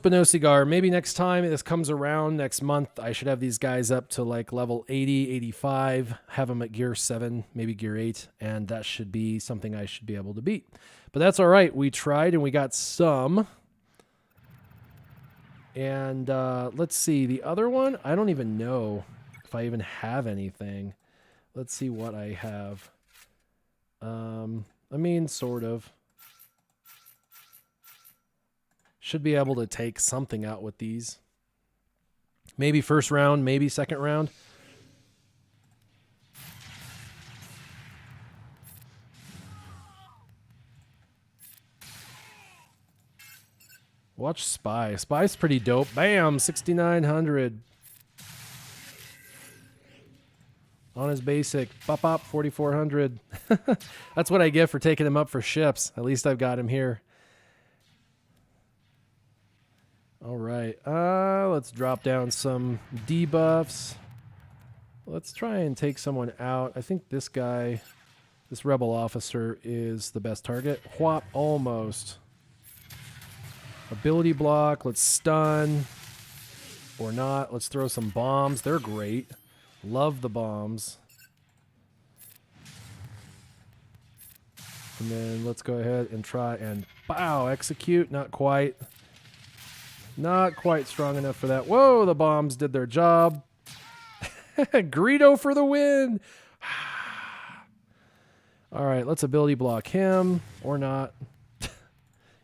Benosigar. Maybe next time this comes around next month, I should have these guys up to like level 80, 85, have them at Gear 7, maybe Gear 8, and that should be something I should be able to beat. But that's all right. We tried and we got some. And let's see. The other one, I don't even know if I even have anything. Let's see what I have. I mean, sort of. Should be able to take something out with these. Maybe first round, maybe second round. Watch Spy. Spy's pretty dope. Bam, 6,900. On his basic. Pop, pop, 4,400. That's what I get for taking him up for ships. At least I've got him here. All right, let's drop down some debuffs. Let's try and take someone out. I think this guy, this rebel officer, is the best target. Whop, almost. Ability block, let's stun. Or not, let's throw some bombs. They're great. Love the bombs. And then let's go ahead and try and, pow, execute. Not quite. Not quite strong enough for that. Whoa, the bombs did their job. Greedo for the win. All right, let's ability block him or not.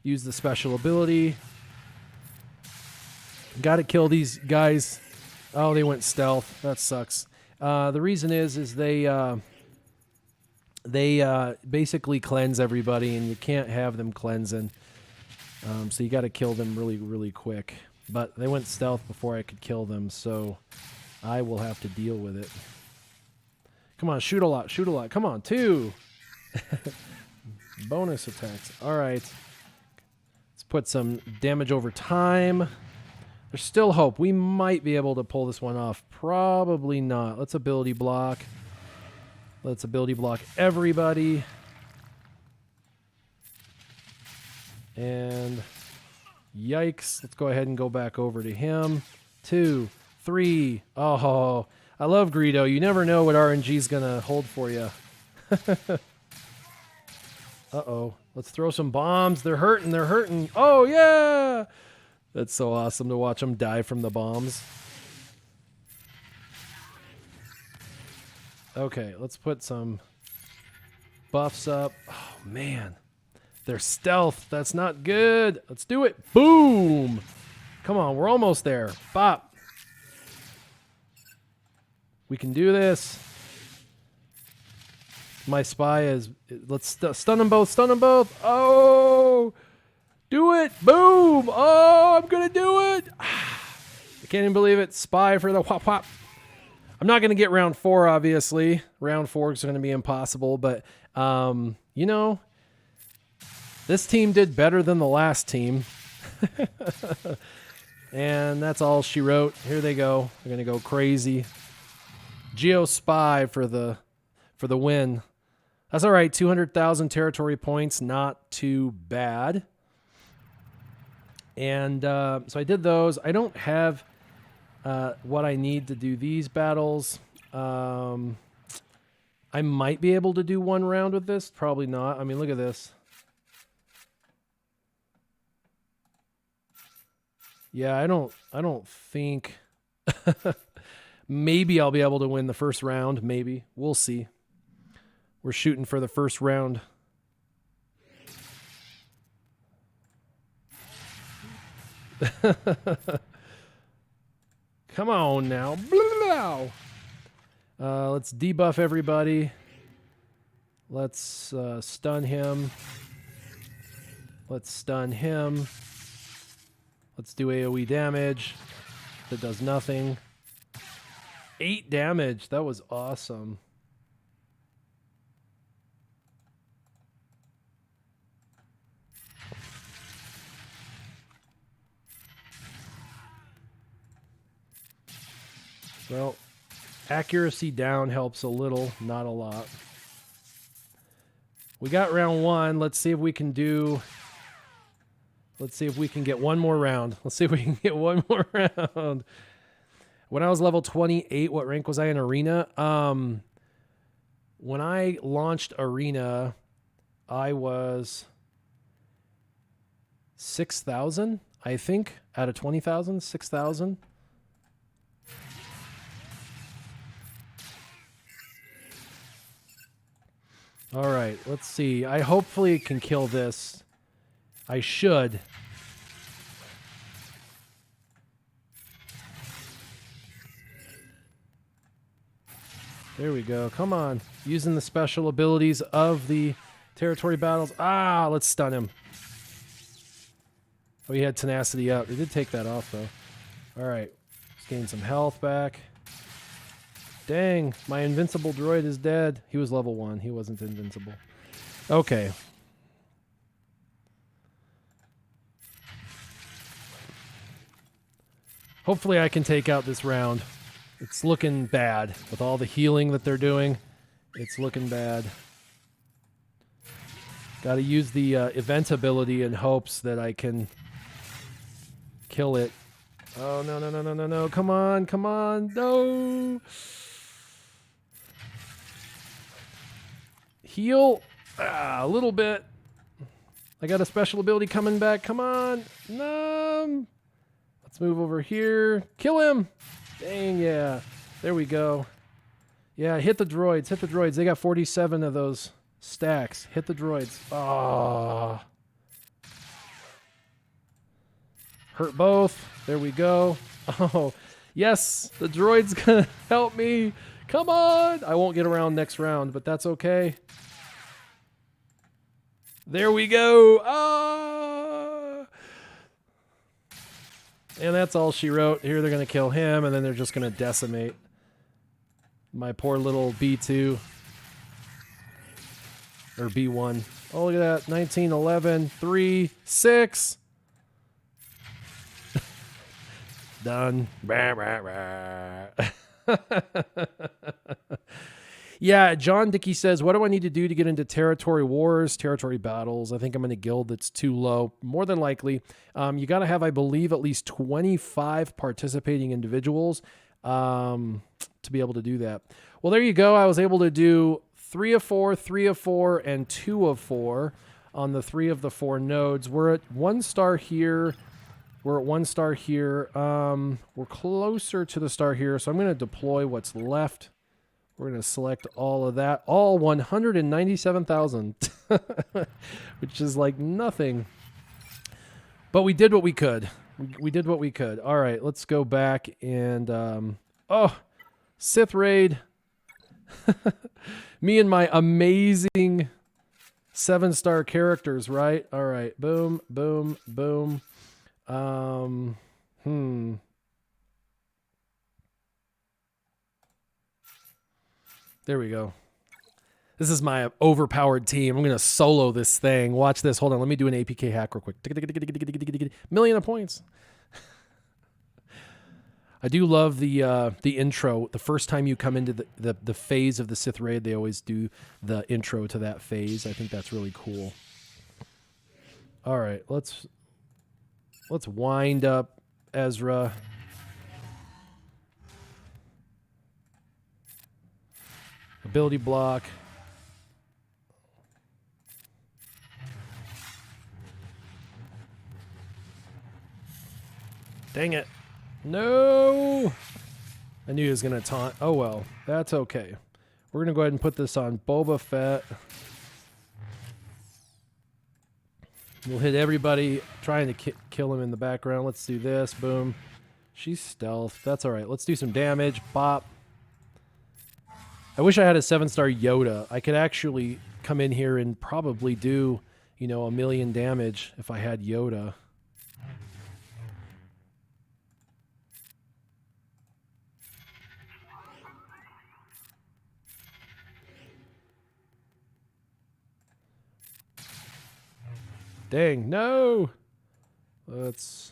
Use the special ability. Got to kill these guys. Oh, they went stealth. That sucks. The reason is they basically cleanse everybody, and you can't have them cleansing. So you got to kill them really, really quick. But they went stealth before I could kill them, so I will have to deal with it. Come on, shoot a lot, shoot a lot. Come on, 2. Bonus attacks. All right. Let's put some damage over time. There's still hope. We might be able to pull this one off. Probably not. Let's ability block. Let's ability block everybody. And yikes. Let's go ahead and go back over to him. 2, 3. Oh, I love Greedo. You never know what RNG's going to hold for you. Uh-oh. Let's throw some bombs. They're hurting. They're hurting. Oh, yeah. That's so awesome to watch them die from the bombs. Okay, let's put some buffs up. Oh, man. They're stealth. That's not good. Let's do it. Boom. Come on, we're almost there. Bop. We can do this. My spy is... Let's stun them both. Stun them both. Oh! Do it. Boom. Oh, I'm going to do it. I can't even believe it. Spy for the whop whop. I'm not going to get round 4, obviously. Round 4 is going to be impossible. But, you know, this team did better than the last team. And that's all she wrote. Here they go. They're going to go crazy. Geo Spy for the win. That's all right. 200,000 territory points. Not too bad. And so I did those. I don't have what I need to do these battles. I might be able to do one round with this. Probably not. I mean, look at this. Yeah, I don't think... Maybe I'll be able to win the first round. Maybe. We'll see. We're shooting for the first round. Come on now. Let's debuff everybody. Let's stun him. Let's stun him. Let's do AoE damage. That does nothing. 8 damage. That was awesome. Well, accuracy down helps a little, not a lot. We got round 1. Let's see if we can do... Let's see if we can get one more round. Let's see if we can get one more round. When I was level 28, what rank was I in Arena? When I launched Arena, I was 6,000, I think, out of 20,000, 6,000. All right, let's see. I hopefully can kill this. I should. There we go. Come on. Using the special abilities of the territory battles. Ah, let's stun him. Oh, he had tenacity up. They did take that off, though. All right. Let's gain some health back. Dang, my invincible droid is dead. He was level 1. He wasn't invincible. Okay. Hopefully I can take out this round. It's looking bad. With all the healing that they're doing, it's looking bad. Got to use the event ability in hopes that I can kill it. Oh, no, no, no, no, no, no. Come on, come on. No. Heal. Ah, a little bit. I got a special ability coming back. Come on. No. Let's move over here. Kill him. Dang, yeah. There we go. Yeah, hit the droids. Hit the droids. They got 47 of those stacks. Hit the droids. Ah. Hurt both. There we go. Oh, yes. The droid's going to help me. Come on. I won't get around next round, but that's okay. There we go. Ah. And that's all she wrote. Here they're going to kill him, and then they're just going to decimate my poor little B2. Or B1. Oh, look at that. 19, 11, 3, 6. Done. Yeah, John Dickey says, what do I need to do to get into territory wars, territory battles? I think I'm in a guild that's too low. More than likely. You got to have, I believe, at least 25 participating individuals to be able to do that. Well, there you go. I was able to do 3 of 4, 3 of 4, and 2 of 4 on the 3 of the 4 nodes. We're at 1 star here. We're at 1 star here. We're closer to the star here, so I'm going to deploy what's left. We're going to select all of that. All 197,000, which is like nothing. But we did what we could. We did what we could. All right, let's go back and... oh, Sith Raid. Me and my amazing 7-star characters, right? All right, boom, boom, boom. There we go. This is my overpowered team. I'm going to solo this thing. Watch this. Hold on. Let me do an APK hack real quick. Million of points. I do love the intro. The first time you come into the phase of the Sith Raid, they always do the intro to that phase. I think that's really cool. All right. Let's wind up Ezra. Ability block. Dang it. No! I knew he was going to taunt. Oh, well. That's okay. We're going to go ahead and put this on Boba Fett. We'll hit everybody trying to kill him in the background. Let's do this. Boom. She's stealth. That's all right. Let's do some damage. Bop. I wish I had a 7-star Yoda. I could actually come in here and probably do, you know, 1,000,000 damage if I had Yoda. Dang, no! Let's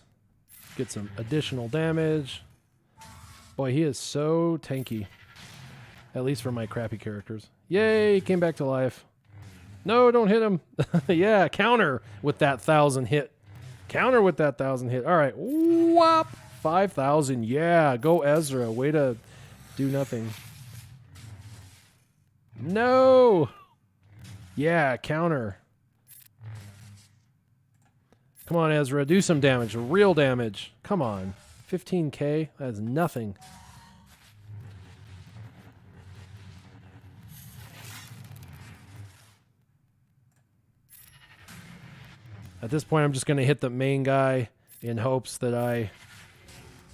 get some additional damage. Boy, he is so tanky. At least for my crappy characters. Yay, he came back to life. No, don't hit him. Yeah, counter with that 1,000 hit. Counter with that 1,000 hit. All right, whop! 5,000, yeah, go Ezra. Way to do nothing. No! Yeah, counter. Come on, Ezra, do some damage. Real damage. Come on. 15k? That is nothing. At this point, I'm just going to hit the main guy in hopes that I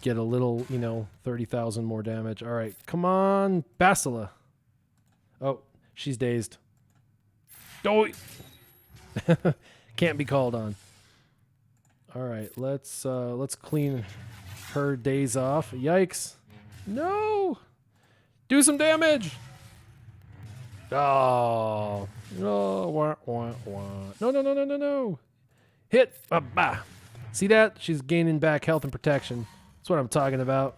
get a little, you know, 30,000 more damage. All right, come on, Basila. Oh, she's dazed. Oh, can't be called on. All right, let's clean her days off. Yikes! No, do some damage. Oh, no, wah, wah, wah. No. Hit. Bah. See that? She's gaining back health and protection. That's what I'm talking about.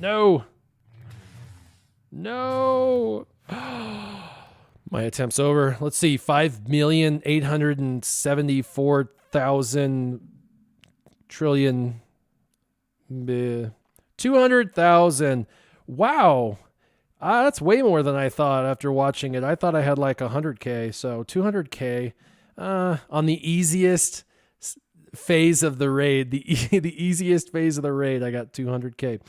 No. No. My attempt's over. Let's see. 5,874,000 trillion. 200,000. Wow. That's way more than I thought after watching it. I thought I had like 100K. So 200K. On the easiest phase of the raid, the easiest phase of the raid, I got 200k.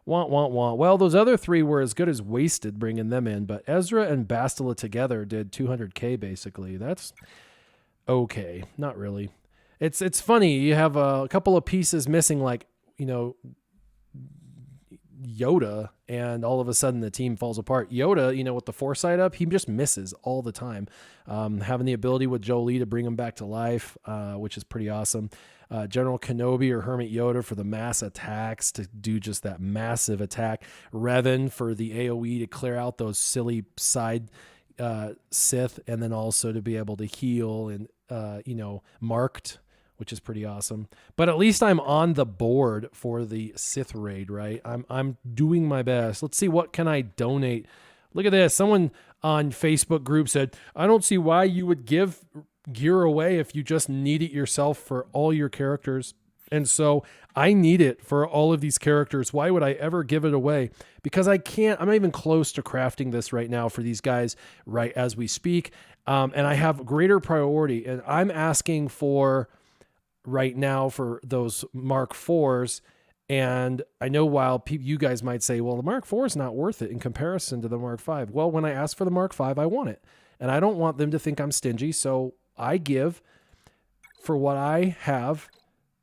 Want, want, want. Well, those other three were as good as wasted bringing them in, but Ezra and Bastila together did 200K basically. That's okay. Not really. It's funny. You have a couple of pieces missing, like, Yoda, and all of a sudden the team falls apart. Yoda, with the foresight up, he just misses all the time. Having the ability with Jolie to bring him back to life, which is pretty awesome. General Kenobi or Hermit Yoda for the mass attacks to do just that massive attack. Revan for the AoE to clear out those silly side Sith, and then also to be able to heal and, marked, which is pretty awesome. But at least I'm on the board for the Sith raid, right? I'm doing my best. Let's see, what can I donate? Look at this. Someone on Facebook group said, I don't see why you would give gear away if you just need it yourself for all your characters. And so I need it for all of these characters. Why would I ever give it away? Because I can't, I'm not even close to crafting this right now for these guys right as we speak. And I have greater priority, and I'm asking for right now for those Mark IVs. And I know while you guys might say, well, the Mark IV is not worth it in comparison to the Mark V. Well, when I ask for the Mark V, I want it. And I don't want them to think I'm stingy. So I give for what I have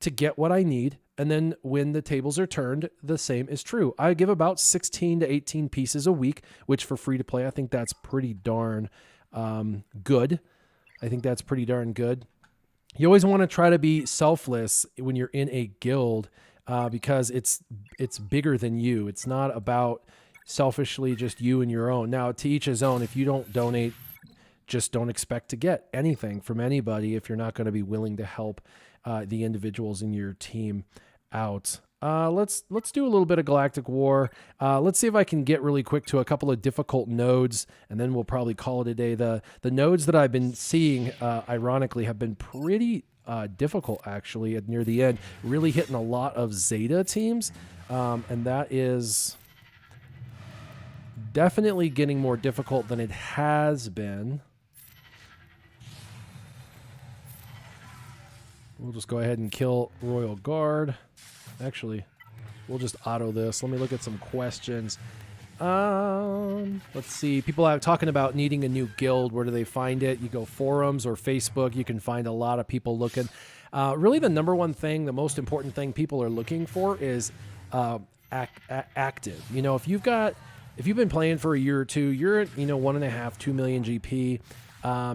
to get what I need. And then when the tables are turned, the same is true. I give about 16 to 18 pieces a week, which for free to play, I think that's pretty darn good. I think that's pretty darn good. You always want to try to be selfless when you're in a guild, because it's bigger than you. It's not about selfishly just you and your own. Now, to each his own. If you don't donate, just don't expect to get anything from anybody if you're not going to be willing to help the individuals in your team out. Let's do a little bit of Galactic War. Let's see if I can get really quick to a couple of difficult nodes, and then we'll probably call it a day. The nodes that I've been seeing, ironically, have been pretty difficult, actually, near the end, really hitting a lot of Zeta teams, and that is definitely getting more difficult than it has been. We'll just go ahead and kill Royal Guard. Actually, we'll just auto this. Let me look at some questions. Let's see. People are talking about needing a new guild. Where do they find it? You go forums or Facebook. You can find a lot of people looking. Really, the number one thing, the most important thing people are looking for is active. If you've been playing for a year or two, you're at 1.5, 2 million GP.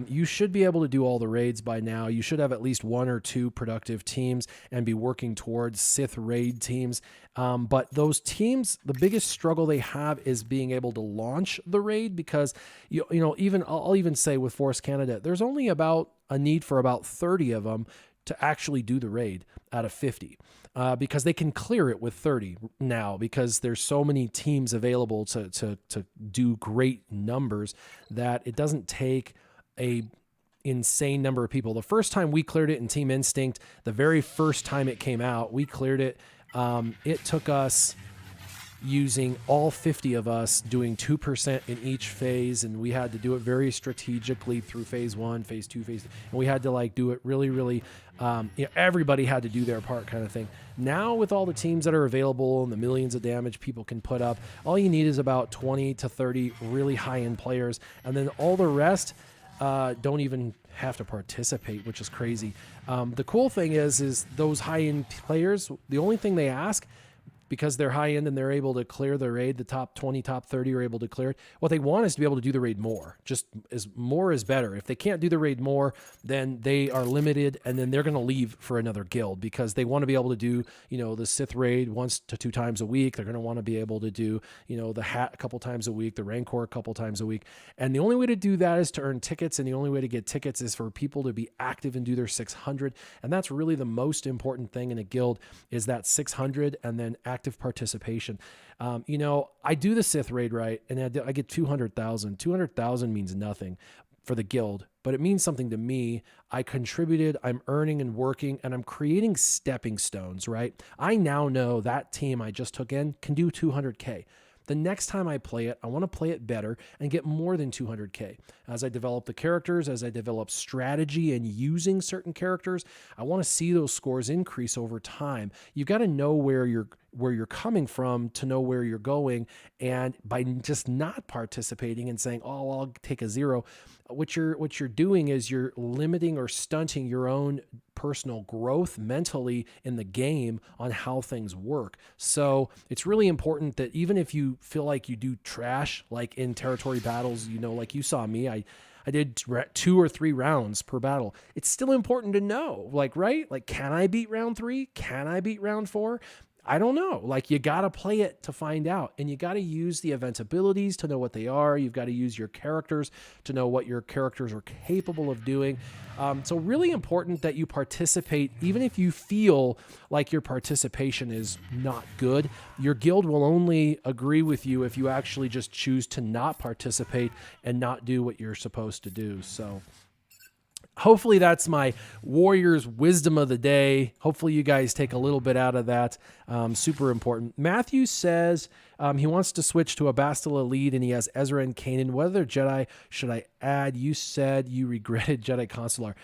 You should be able to do all the raids by now. You should have at least one or two productive teams and be working towards Sith raid teams. But those teams, the biggest struggle they have is being able to launch the raid, because I'll even say with Force Canada, there's only about a need for about 30 of them to actually do the raid out of 50. Because they can clear it with 30 now, because there's so many teams available to do great numbers that it doesn't take a insane number of people. The first time we cleared it in Team Instinct, the very first time it came out, we cleared it. It took us using all 50 of us doing 2% in each phase, and we had to do it very strategically through phase 1, phase 2, phase 3, and we had to do it really everybody had to do their part, kind of thing. Now, with all the teams that are available and the millions of damage people can put up, all you need is about 20 to 30 really high-end players, and then all the rest don't even have to participate, which is crazy. The cool thing is those high-end players, the only thing they ask, because they're high-end and they're able to clear the raid, the top 20, top 30 are able to clear it. What they want is to be able to do the raid more. Just more is better. If they can't do the raid more, then they are limited, and then they're going to leave for another guild, because they want to be able to do, the Sith raid 1 to 2 times a week. They're going to want to be able to do, the Hat a couple times a week, the Rancor a couple times a week. And the only way to do that is to earn tickets, and the only way to get tickets is for people to be active and do their 600. And that's really the most important thing in a guild, is that 600 and then active participation. I do the Sith raid, right, and I get 200,000. 200,000 means nothing for the guild, but it means something to me. I contributed, I'm earning and working, and I'm creating stepping stones, right? I now know that team I just took in can do 200K. The next time I play it, I want to play it better and get more than 200K. As I develop the characters, as I develop strategy and using certain characters, I want to see those scores increase over time. You got to know where where you're coming from to know where you're going. And by just not participating and saying, oh, I'll take a 0, what you're doing is you're limiting or stunting your own personal growth mentally in the game on how things work. So it's really important that even if you feel like you do trash, like in territory battles, like you saw me, I did 2 or 3 rounds per battle. It's still important to know, right? Like, can I beat round 3? Can I beat round 4? I don't know. Like, you got to play it to find out, and you got to use the event abilities to know what they are. You've got to use your characters to know what your characters are capable of doing. So really important that you participate, even if you feel like your participation is not good. Your guild will only agree with you if you actually just choose to not participate and not do what you're supposed to do. So hopefully that's my Warriors wisdom of the day. Hopefully you guys take a little bit out of that. Super important. Matthew says he wants to switch to a Bastila lead, and he has Ezra and Kanan. What other Jedi should I add? You said you regretted Jedi Consular.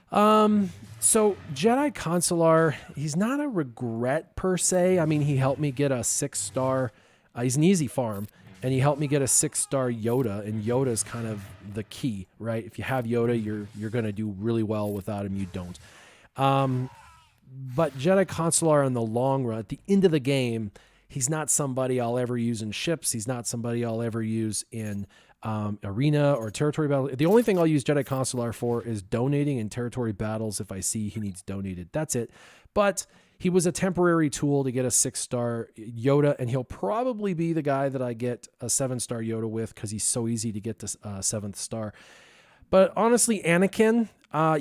So Jedi Consular, he's not a regret per se. I mean, he helped me get a 6-star. He's an easy farm. And he helped me get a 6-star Yoda, and Yoda is kind of the key, right? If you have Yoda, you're going to do really well. Without him, you don't. But Jedi Consular in the long run, at the end of the game, he's not somebody I'll ever use in ships. He's not somebody I'll ever use in arena or territory battle. The only thing I'll use Jedi Consular for is donating in territory battles if I see he needs donated. That's it. But he was a temporary tool to get a 6-star Yoda, and he'll probably be the guy that I get a 7-star Yoda with because he's so easy to get to 7th star. But honestly, Anakin,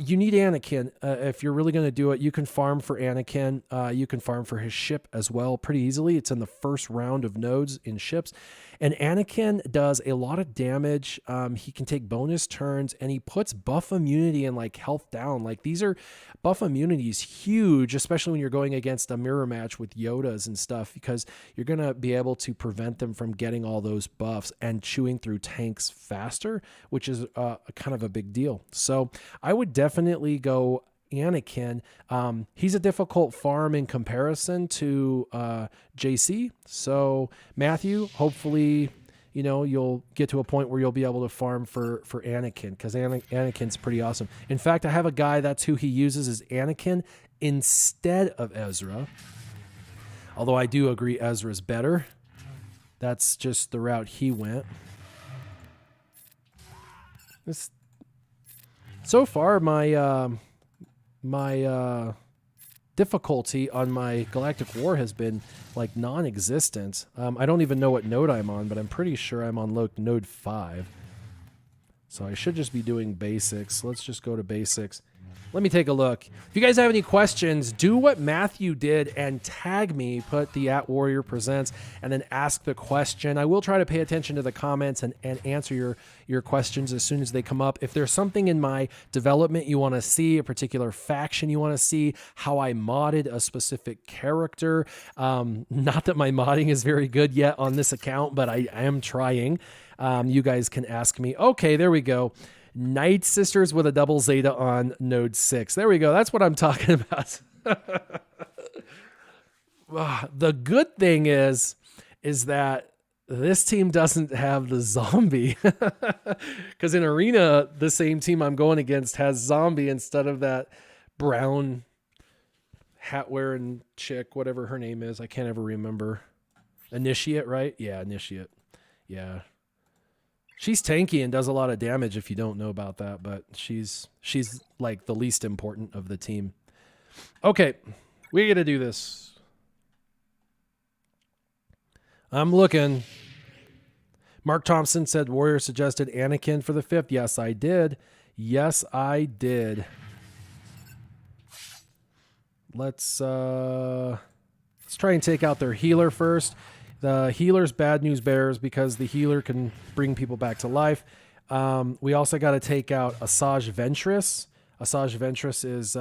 you need Anakin. If you're really going to do it, you can farm for Anakin. You can farm for his ship as well pretty easily. It's in the first round of nodes in ships. And Anakin does a lot of damage. He can take bonus turns, and he puts buff immunity and like health down. Like, these are buff immunities huge, especially when you're going against a mirror match with Yodas and stuff, because you're going to be able to prevent them from getting all those buffs and chewing through tanks faster, which is kind of a big deal. So I would definitely go Anakin. He's a difficult farm in comparison to JC. So Matthew, hopefully, you'll get to a point where you'll be able to farm for Anakin, because Anakin's pretty awesome. In fact, I have a guy that's who he uses is Anakin instead of Ezra. Although I do agree Ezra's better. That's just the route he went. So far, my difficulty on my Galactic War has been like non-existent. I don't even know what node I'm on, but I'm pretty sure I'm on node 5. So I should just be doing basics. Let's just go to basics. Let me take a look. If you guys have any questions, do what Matthew did and tag me, put the @WarriorPresents, and then ask the question. I will try to pay attention to the comments and answer your questions as soon as they come up. If there's something in my development you want to see, a particular faction you want to see, how I modded a specific character, not that my modding is very good yet on this account, but I am trying. You guys can ask me. Okay, there we go. Night Sisters with a double Zeta on node 6. There we go. That's what I'm talking about. The good thing is that this team doesn't have the zombie. Because in arena, the same team I'm going against has zombie instead of that brown hat wearing chick, whatever her name is. I can't ever remember. Initiate, right? Yeah, Initiate. Yeah. She's tanky and does a lot of damage if you don't know about that, but she's like the least important of the team. Okay, we got to do this. I'm looking. Mark Thompson said Warrior suggested Anakin for the 5th. Yes, I did. Yes, I did. Let's try and take out their healer first. The healer's bad news bears because the healer can bring people back to life. We also got to take out Asajj Ventress. Asajj Ventress is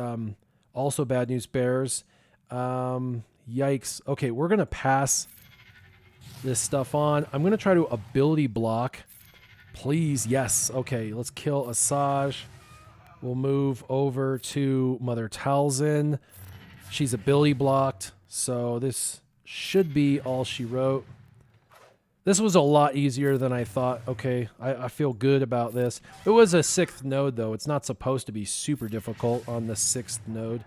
also bad news bears. Yikes. Okay, we're going to pass this stuff on. I'm going to try to ability block. Please, yes. Okay, let's kill Asajj. We'll move over to Mother Talzin. She's ability blocked, so this should be all she wrote. This was a lot easier than I thought. Okay, I feel good about this. It was a 6th node, though. It's not supposed to be super difficult on the 6th node.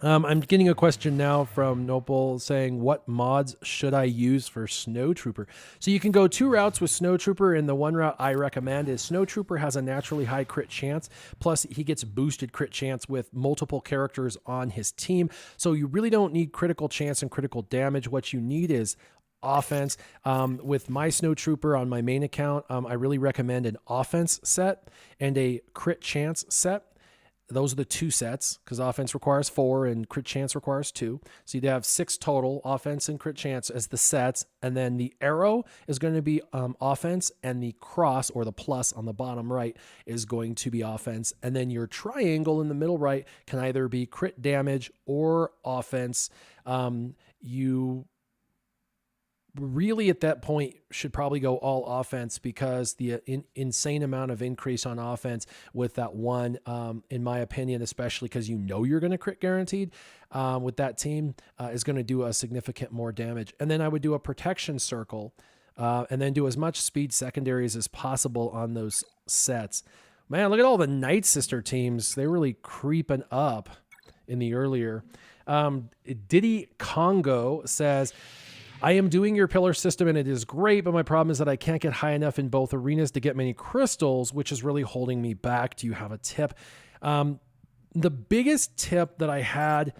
I'm getting a question now from Nopal saying, what mods should I use for Snowtrooper? So you can go 2 routes with Snowtrooper, and the one route I recommend is Snowtrooper has a naturally high crit chance, plus he gets boosted crit chance with multiple characters on his team. So you really don't need critical chance and critical damage. What you need is offense. With my Snowtrooper on my main account, I really recommend an offense set and a crit chance set. Those are the 2 sets, because offense requires 4 and crit chance requires 2. So you'd have 6 total, offense and crit chance as the sets. And then the arrow is going to be offense, and the cross or the plus on the bottom right is going to be offense. And then your triangle in the middle right can either be crit damage or offense. You really at that point should probably go all offense, because the insane amount of increase on offense with that one, in my opinion, especially because you know you're going to crit guaranteed with that team, is going to do a significant more damage. And then I would do a protection circle and then do as much speed secondaries as possible on those sets. Man, look at all the Night Sister teams. They're really creeping up in the earlier. Diddy Congo says, I am doing your pillar system and it is great, but my problem is that I can't get high enough in both arenas to get many crystals, which is really holding me back. Do you have a tip? The biggest tip that I had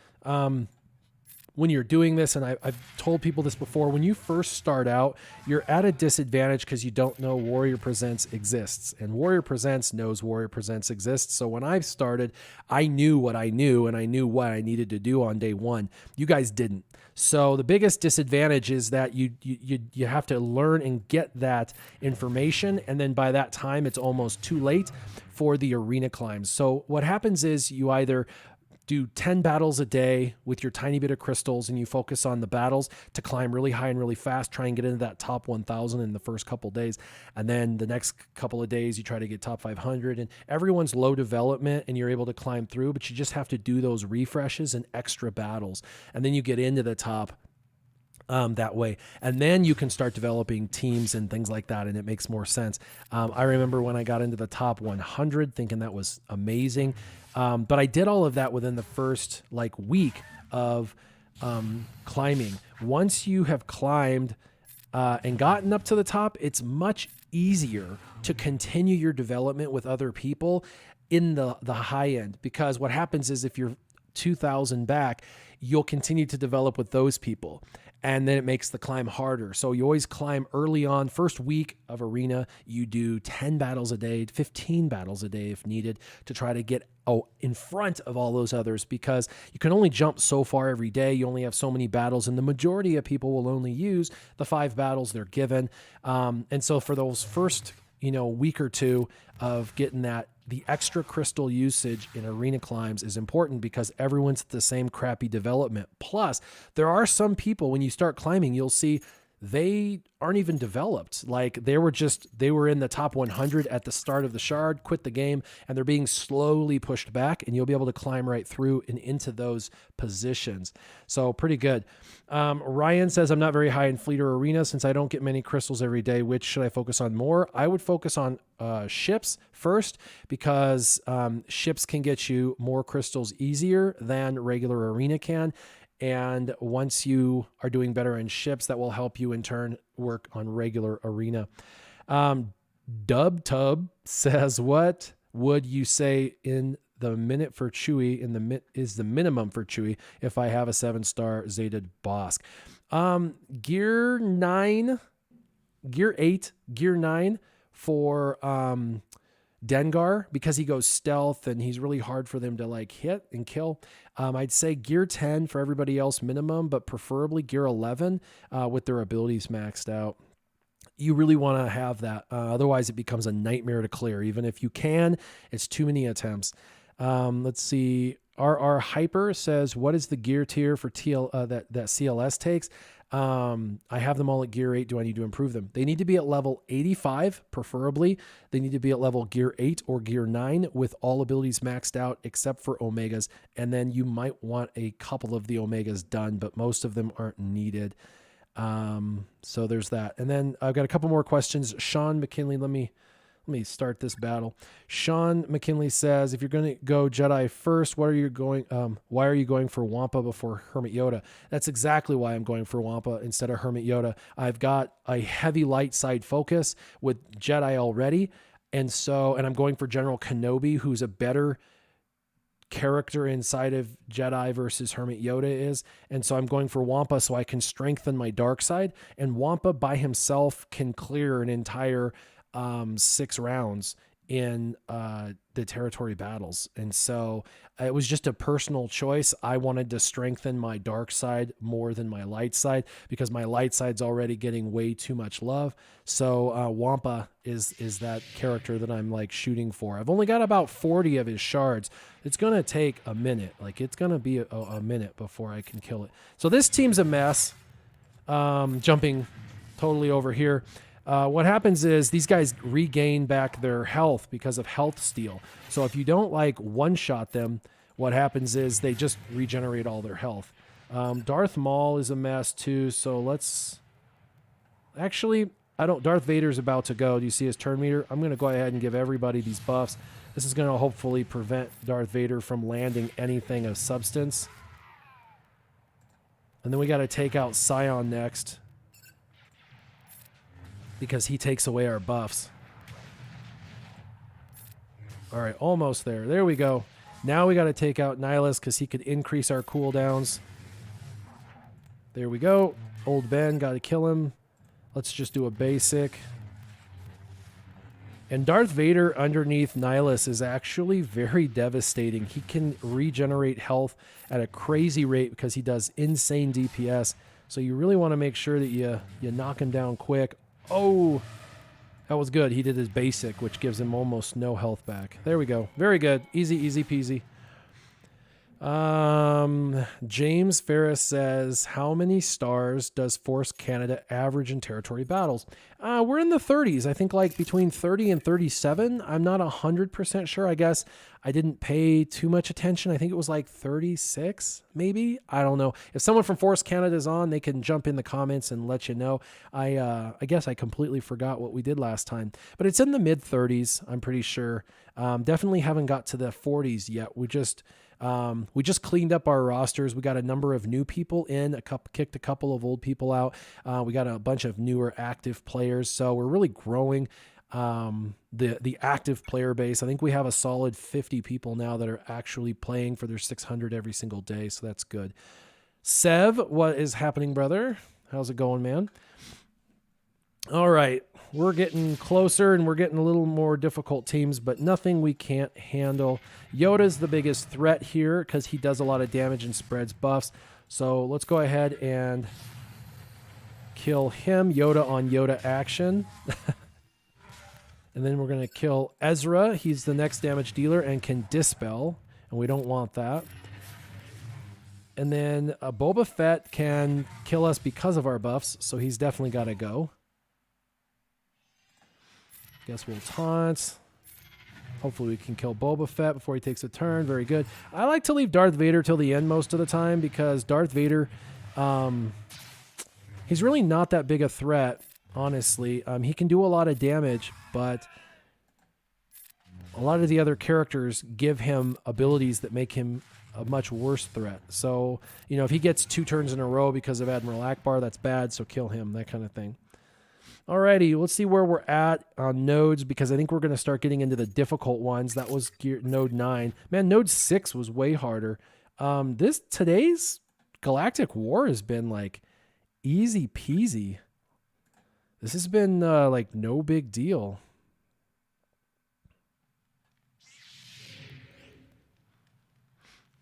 when you're doing this, and I've told people this before, when you first start out, you're at a disadvantage because you don't know Warrior Presents exists. And Warrior Presents knows Warrior Presents exists. So when I started, I knew what I knew, and I knew what I needed to do on day one. You guys didn't. So the biggest disadvantage is that you have to learn and get that information, and then by that time, it's almost too late for the arena climbs. So what happens is you either do 10 battles a day with your tiny bit of crystals, and you focus on the battles to climb really high and really fast, try and get into that top 1,000 in the first couple days. And then the next couple of days, you try to get top 500, and everyone's low development and you're able to climb through, but you just have to do those refreshes and extra battles. And then you get into the top that way. And then you can start developing teams and things like that, and it makes more sense. I remember when I got into the top 100 thinking that was amazing. But I did all of that within the first week of climbing. Once you have climbed and gotten up to the top, it's much easier to continue your development with other people in the high end, because what happens is if you're 2,000 back, you'll continue to develop with those people. And then it makes the climb harder. So you always climb early on. First week of arena, you do 10 battles a day, 15 battles a day if needed, to try to get in front of all those others, because you can only jump so far every day. You only have so many battles, and the majority of people will only use the 5 battles they're given. And so for those first week or two of getting that, the extra crystal usage in arena climbs is important, because everyone's at the same crappy development. Plus, there are some people, when you start climbing, you'll see they aren't even developed. They were in the top 100 at the start of the shard, quit the game, and they're being slowly pushed back, and you'll be able to climb right through and into those positions. So pretty good. Ryan says, I'm not very high in fleet or arena since I don't get many crystals every day. Which should I focus on more? I would focus on ships first, because ships can get you more crystals easier than regular arena can. And once you are doing better in ships, that will help you in turn work on regular arena. Dub Tub says, what would you say in the minute for Chewie is the minimum for Chewie if I have a 7-star Zated Bosk? Gear 8, gear 9 for Dengar, because he goes stealth and he's really hard for them to hit and kill. I'd say gear 10 for everybody else minimum, but preferably gear 11 with their abilities maxed out. You really want to have that. Otherwise, it becomes a nightmare to clear. Even if you can, it's too many attempts. Let's see. RR Hyper says, what is the gear tier for TL that CLS takes? I have them all at gear 8. Do I need to improve them? They need to be at level 85, preferably. They need to be at level gear 8 or gear 9 with all abilities maxed out except for Omegas. And then you might want a couple of the Omegas done, but most of them aren't needed. So there's that. And then I've got a couple more questions. Sean McKinley, let me start this battle. Sean McKinley says, if you're going to go Jedi first, why are you going for Wampa before Hermit Yoda? That's exactly why I'm going for Wampa instead of Hermit Yoda. I've got a heavy light side focus with Jedi already. And I'm going for General Kenobi, who's a better character inside of Jedi versus Hermit Yoda is. And so I'm going for Wampa so I can strengthen my dark side. And Wampa by himself can clear an entire 6 rounds in the territory battles. And so it was just a personal choice. I wanted to strengthen my dark side more than my light side because my light side's already getting way too much love. So Wampa is that character that I'm like shooting for. I've only got about 40 of his shards. It's going to take a minute. Like it's going to be a minute before I can kill it. So this team's a mess. Jumping totally over here. What happens is these guys regain back their health because of health steal. So if you don't like one-shot them, what happens is they just regenerate all their health. Darth Maul is a mess too, so let's... Actually, Darth Vader's about to go. Do you see his turn meter? I'm going to go ahead and give everybody these buffs. This is going to hopefully prevent Darth Vader from landing anything of substance. And then we got to take out Scion next, because he takes away our buffs. All right, almost there. There we go. Now we got to take out Nihilus because he could increase our cooldowns. There we go. Old Ben, got to kill him. Let's just do a basic. And Darth Vader underneath Nihilus is actually very devastating. He can regenerate health at a crazy rate because he does insane DPS. So you really want to make sure that you knock him down quick. Oh, that was good. He did his basic, which gives him almost no health back. There we go. Very good. Easy, easy peasy. James Ferris says, how many stars does Force Canada average in territory battles? We're in the 30s. I think like between 30 and 37. I'm not 100% sure. I guess I didn't pay too much attention. I think it was like 36, maybe. I don't know. If someone from Force Canada is on, they can jump in the comments and let you know. I guess I completely forgot what we did last time, but it's in the mid 30s. I'm pretty sure. Definitely haven't got to the 40s yet. We just cleaned up our rosters. We got a number of new people in, kicked a couple of old people out. We got a bunch of newer active players. So we're really growing the active player base. I think we have a solid 50 people now that are actually playing for their 600 every single day. So that's good. Sev, what is happening, brother? How's it going, man? All right. We're getting closer and we're getting a little more difficult teams, but nothing we can't handle. Yoda's the biggest threat here because he does a lot of damage and spreads buffs. So let's go ahead and kill him. Yoda on Yoda action. And then we're going to kill Ezra. He's the next damage dealer and can dispel, and we don't want that. And then Boba Fett can kill us because of our buffs, so he's definitely got to go. Guess we'll taunt. Hopefully we can kill Boba Fett before he takes a turn. Very good. I like to leave Darth Vader till the end most of the time because Darth Vader, he's really not that big a threat, honestly. He can do a lot of damage, but a lot of the other characters give him abilities that make him a much worse threat. So, you know, if he gets 2 turns in a row because of Admiral Akbar, that's bad, so kill him, that kind of thing. Alrighty, let's see where we're at on nodes because I think we're going to start getting into the difficult ones. That was node 9. Man, node 6 was way harder. Today's Galactic War has been like easy peasy. This has been like no big deal.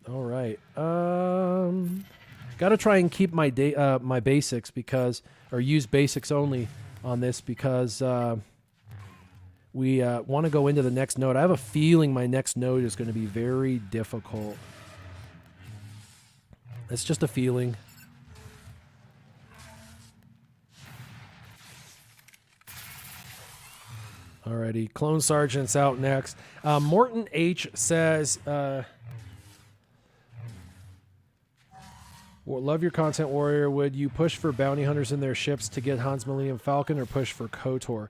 All right. Got to try and keep my my basics or use basics only on this because we want to go into the next node. I have a feeling my next node is going to be very difficult. It's just a feeling. Alrighty, Clone Sergeant's out next. Morton H says, well, love your content, Warrior. Would you push for bounty hunters in their ships to get Han's Millennium Falcon or push for KOTOR?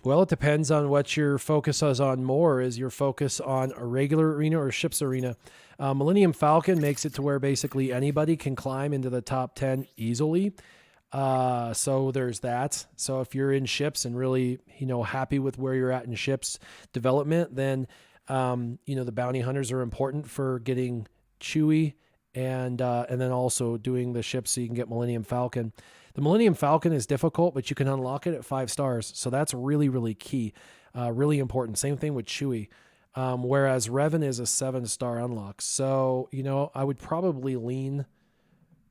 Well, it depends on what your focus is on more. Is your focus on a regular arena or ship's arena? Millennium Falcon makes it to where basically anybody can climb into the top 10 easily. So there's that. So if you're in ships and really, happy with where you're at in ships development, then, the bounty hunters are important for getting Chewie and then also doing the ships so you can get Millennium Falcon. The Millennium Falcon is difficult, but you can unlock it at 5 stars. So that's really, really key. Really important. Same thing with Chewie. Whereas Revan is a 7-star unlock. So, I would probably lean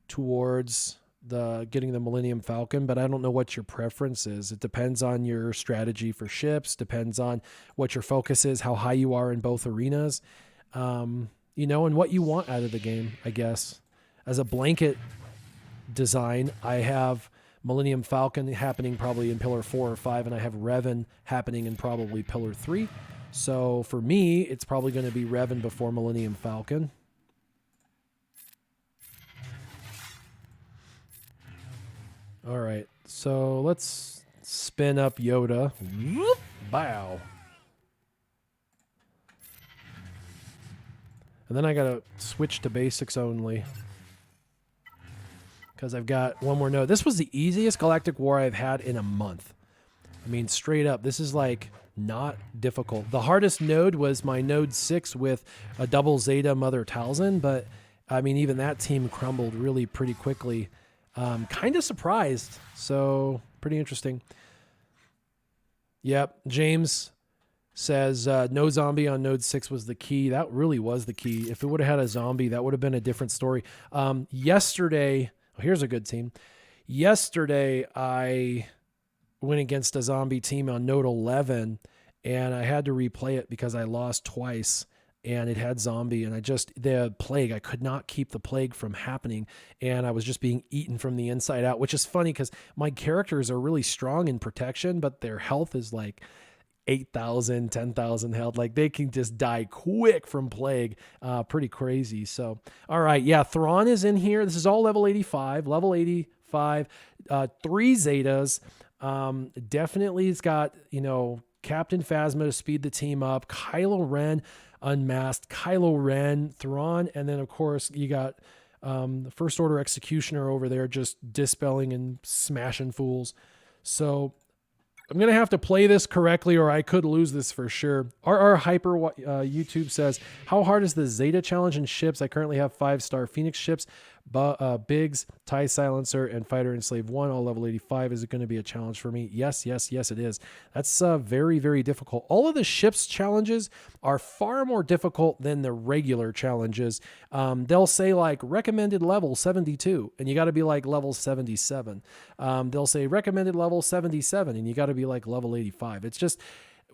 towards getting the Millennium Falcon, but I don't know what your preference is. It depends on your strategy for ships, depends on what your focus is, how high you are in both arenas, and what you want out of the game, I guess. As a blanket design, I have Millennium Falcon happening probably in Pillar 4 or 5, and I have Revan happening in probably Pillar 3. So for me, it's probably going to be Revan before Millennium Falcon. All right, so let's spin up Yoda. Whoop, bow. And then I got to switch to basics only, because I've got one more node. This was the easiest Galactic War I've had in a month. I mean, straight up, this is like not difficult. The hardest node was my node 6 with a double Zeta Mother Talzin, but I mean, even that team crumbled really pretty quickly. Kind of surprised, so pretty interesting. Yep, James says no zombie on node 6 was the key. That really was the key. If it would have had a zombie, that would have been a different story. Yesterday... Here's a good team. Yesterday, I went against a zombie team on node 11, and I had to replay it because I lost twice, and it had zombie, and the plague, I could not keep the plague from happening, and I was just being eaten from the inside out, which is funny because my characters are really strong in protection, but their health is like 8,000, 10,000 health. Like they can just die quick from plague. Pretty crazy. So, all right. Yeah. Thron is in here. This is all level 85, 3 Zetas. Definitely it's got, Captain Phasma to speed the team up, Kylo Ren unmasked, Kylo Ren, Thron. And then of course you got, the First Order Executioner over there, just dispelling and smashing fools. So, I'm going to have to play this correctly or I could lose this for sure. RR Hyper YouTube says, how hard is the Zeta challenge in ships? I currently have 5-star Phoenix ships, Biggs, TIE Silencer, and Fighter and Slave 1, all level 85. Is it going to be a challenge for me? Yes, it is. That's very, very difficult. All of the ships challenges are far more difficult than the regular challenges. They'll say like recommended level 72, and you got to be like level 77. They'll say recommended level 77, and you got to be like level 85. It's just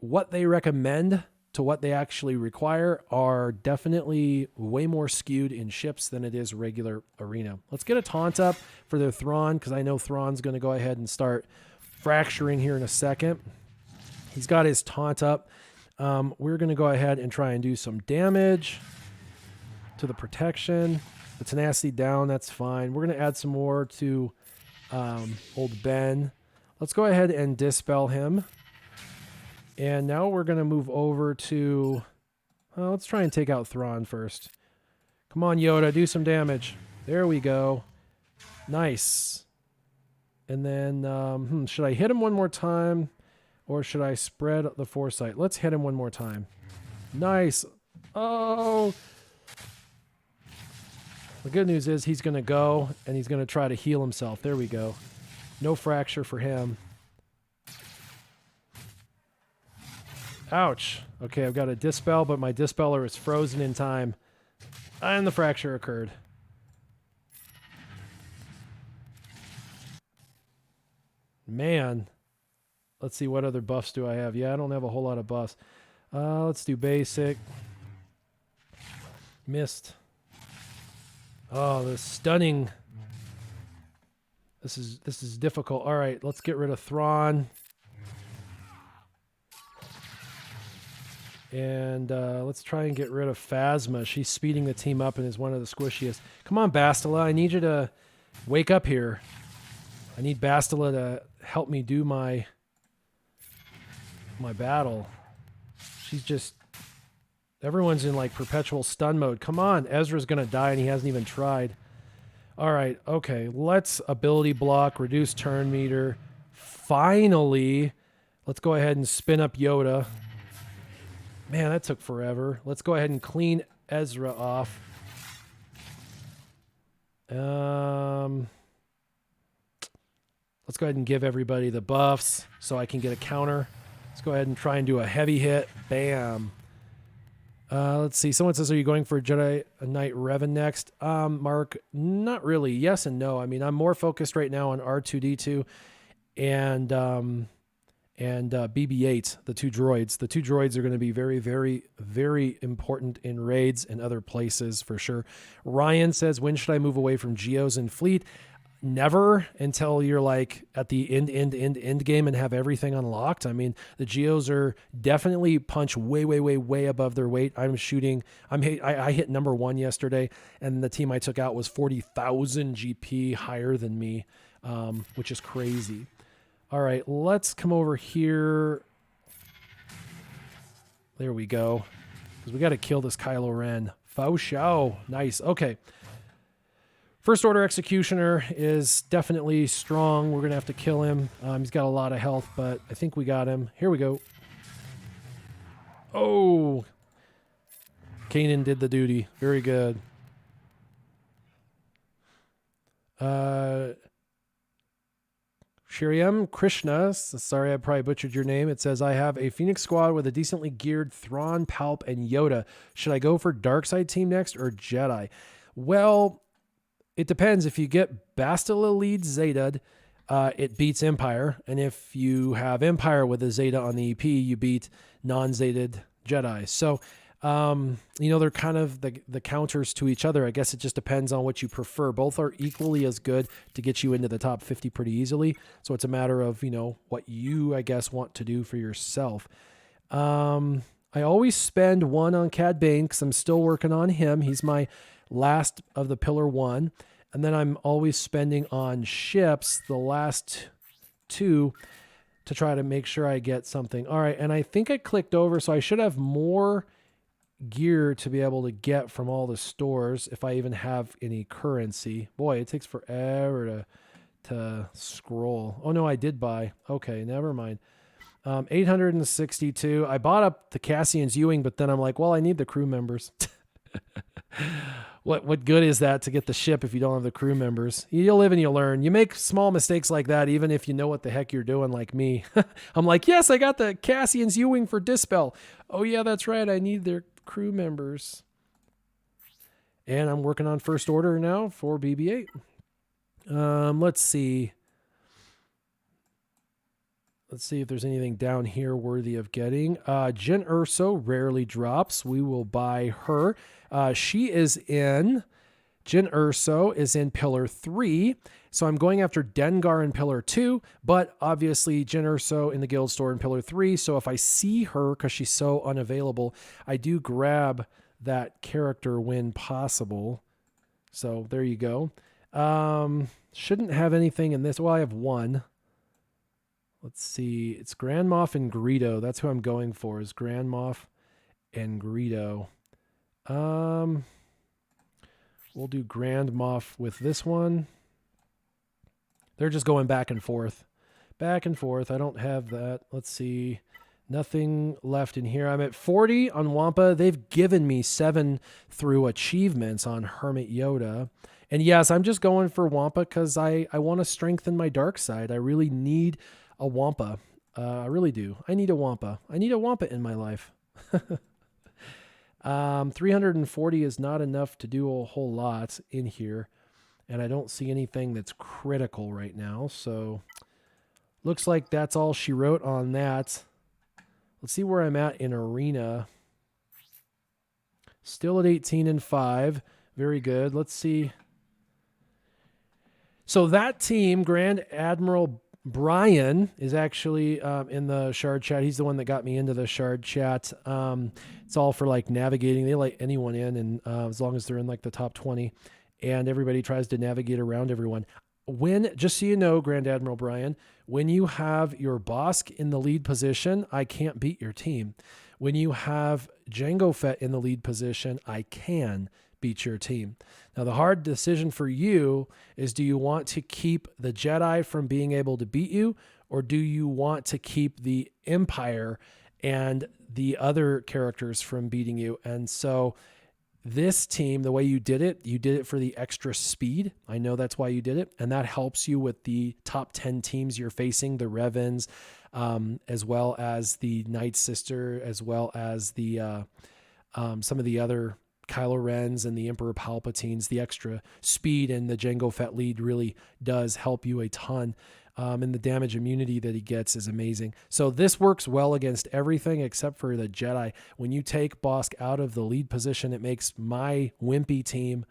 what they recommend to what they actually require are definitely way more skewed in ships than it is regular arena. Let's get a taunt up for their Thron, because I know Thron's going to go ahead and start fracturing here in a second. He's got his taunt up. We're going to go ahead and try and do some damage to the protection. The tenacity down, that's fine. We're going to add some more to old Ben. Let's go ahead and dispel him. And now we're going to move over to... let's try and take out Thron first. Come on, Yoda, do some damage. There we go. Nice. And then, should I hit him one more time? Or should I spread the foresight? Let's hit him one more time. Nice. Oh! The good news is he's going to go, and he's going to try to heal himself. There we go. No fracture for him. Ouch. Okay, I've got a dispel, but my dispeller is frozen in time. And the fracture occurred. Man. Let's see, what other buffs do I have? Yeah, I don't have a whole lot of buffs. Let's do basic. Missed. Oh, the stunning. This is difficult. All right, let's get rid of Thron. And let's try and get rid of Phasma. She's speeding the team up and is one of the squishiest. Come on, Bastila. I need you to wake up here. I need Bastila to help me do my battle. She's just... Everyone's in like perpetual stun mode. Come on. Ezra's going to die and he hasn't even tried. All right. Okay. Let's ability block, reduce turn meter. Finally, let's go ahead and spin up Yoda. Man, that took forever. Let's go ahead and clean Ezra off. Let's go ahead and give everybody the buffs so I can get a counter. Let's go ahead and try and do a heavy hit. Bam. Let's see. Someone says, are you going for Jedi Knight Revan next? Mark, not really. Yes and no. I mean, I'm more focused right now on R2-D2 and BB-8, the two droids. The two droids are going to be very, very, very important in raids and other places for sure. Ryan says, when should I move away from Geos and Fleet? Never, until you're like at the end game and have everything unlocked. I mean, the Geos are definitely punch way above their weight. I hit number 1 yesterday, and the team I took out was 40,000 GP higher than me, which is crazy. All right, let's come over here. There we go. Because we got to kill this Kylo Ren. Faux show. Nice. Okay. First Order Executioner is definitely strong. We're going to have to kill him. He's got a lot of health, but I think we got him. Here we go. Oh. Kanan did the duty. Very good. Shriram Krishna, sorry I probably butchered your name. It says, I have a Phoenix squad with a decently geared Thron, Palp, and Yoda. Should I go for Darkseid team next or Jedi? Well, it depends. If you get Bastila lead Zeta, it beats Empire. And if you have Empire with a Zeta on the EP, you beat non-Zeted Jedi. So, they're kind of the counters to each other. I guess it just depends on what you prefer. Both are equally as good to get you into the top 50 pretty easily. So it's a matter of, what you, I guess, want to do for yourself. I always spend 1 on Cad Bane because I'm still working on him. He's my last of the Pillar 1. And then I'm always spending on ships the last 2 to try to make sure I get something. All right, and I think I clicked over, so I should have more gear to be able to get from all the stores if I even have any currency. Boy, it takes forever to scroll. Oh, no, I did buy. Okay, never mind. 862. I bought up the Cassian's Ewing, but then I'm like, well, I need the crew members. What good is that to get the ship if you don't have the crew members? You'll live and you'll learn. You make small mistakes like that, even if you know what the heck you're doing, like me. I'm like, yes, I got the Cassian's Ewing for Dispel. Oh, yeah, that's right. I need their crew members. And I'm working on First Order now for BB-8. Let's see. Let's see if there's anything down here worthy of getting. Jyn Erso rarely drops. We will buy her. Jyn Erso is in Pillar 3. So I'm going after Dengar in Pillar 2, but obviously Jyn Erso in the guild store in Pillar 3. So if I see her, because she's so unavailable, I do grab that character when possible. So there you go. Shouldn't have anything in this. Well, I have 1. Let's see. It's Grand Moff and Greedo. That's who I'm going for, is Grand Moff and Greedo. We'll do Grand Moff with this one. They're just going back and forth. Back and forth. I don't have that. Let's see. Nothing left in here. I'm at 40 on Wampa. They've given me 7 through achievements on Hermit Yoda. And yes, I'm just going for Wampa because I want to strengthen my dark side. I really need a Wampa. I really do. I need a Wampa. I need a Wampa in my life. 340 is not enough to do a whole lot in here. And I don't see anything that's critical right now. So looks like that's all she wrote on that. Let's see where I'm at in Arena. Still at 18 and 5. Very good. Let's see. So that team, Grand Admiral Brian is actually in the shard chat. He's the one that got me into the shard chat. It's all for like navigating. They let anyone in, and as long as they're in like the top 20, and everybody tries to navigate around everyone. Just so you know, Grand Admiral Brian, when you have your Bosk in the lead position, I can't beat your team. When you have Jango Fett in the lead position, I can beat your team. Now, the hard decision for you is, do you want to keep the Jedi from being able to beat you, or do you want to keep the Empire and the other characters from beating you? And so this team, the way you did it for the extra speed. I know that's why you did it. And that helps you with the top 10 teams you're facing, the Revans, as well as the Night Sister, as well as the some of the other Kylo Rens and the Emperor Palpatines. The extra speed and the Jango Fett lead really does help you a ton. And the damage immunity that he gets is amazing. So this works well against everything except for the Jedi. When you take Bosk out of the lead position, it makes my wimpy team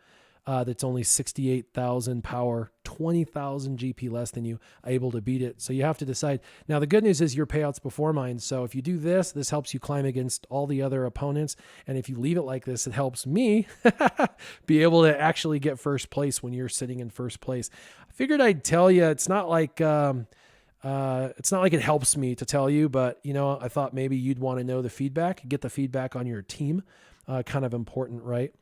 that's only 68,000 power, 20,000 GP less than you, able to beat it. So you have to decide. Now, the good news is your payouts before mine. So if you do this helps you climb against all the other opponents. And if you leave it like this, it helps me be able to actually get first place when you're sitting in first place. I figured I'd tell you. It's not like it helps me to tell you, but I thought maybe you'd want to know the feedback, get the feedback on your team. Kind of important, right?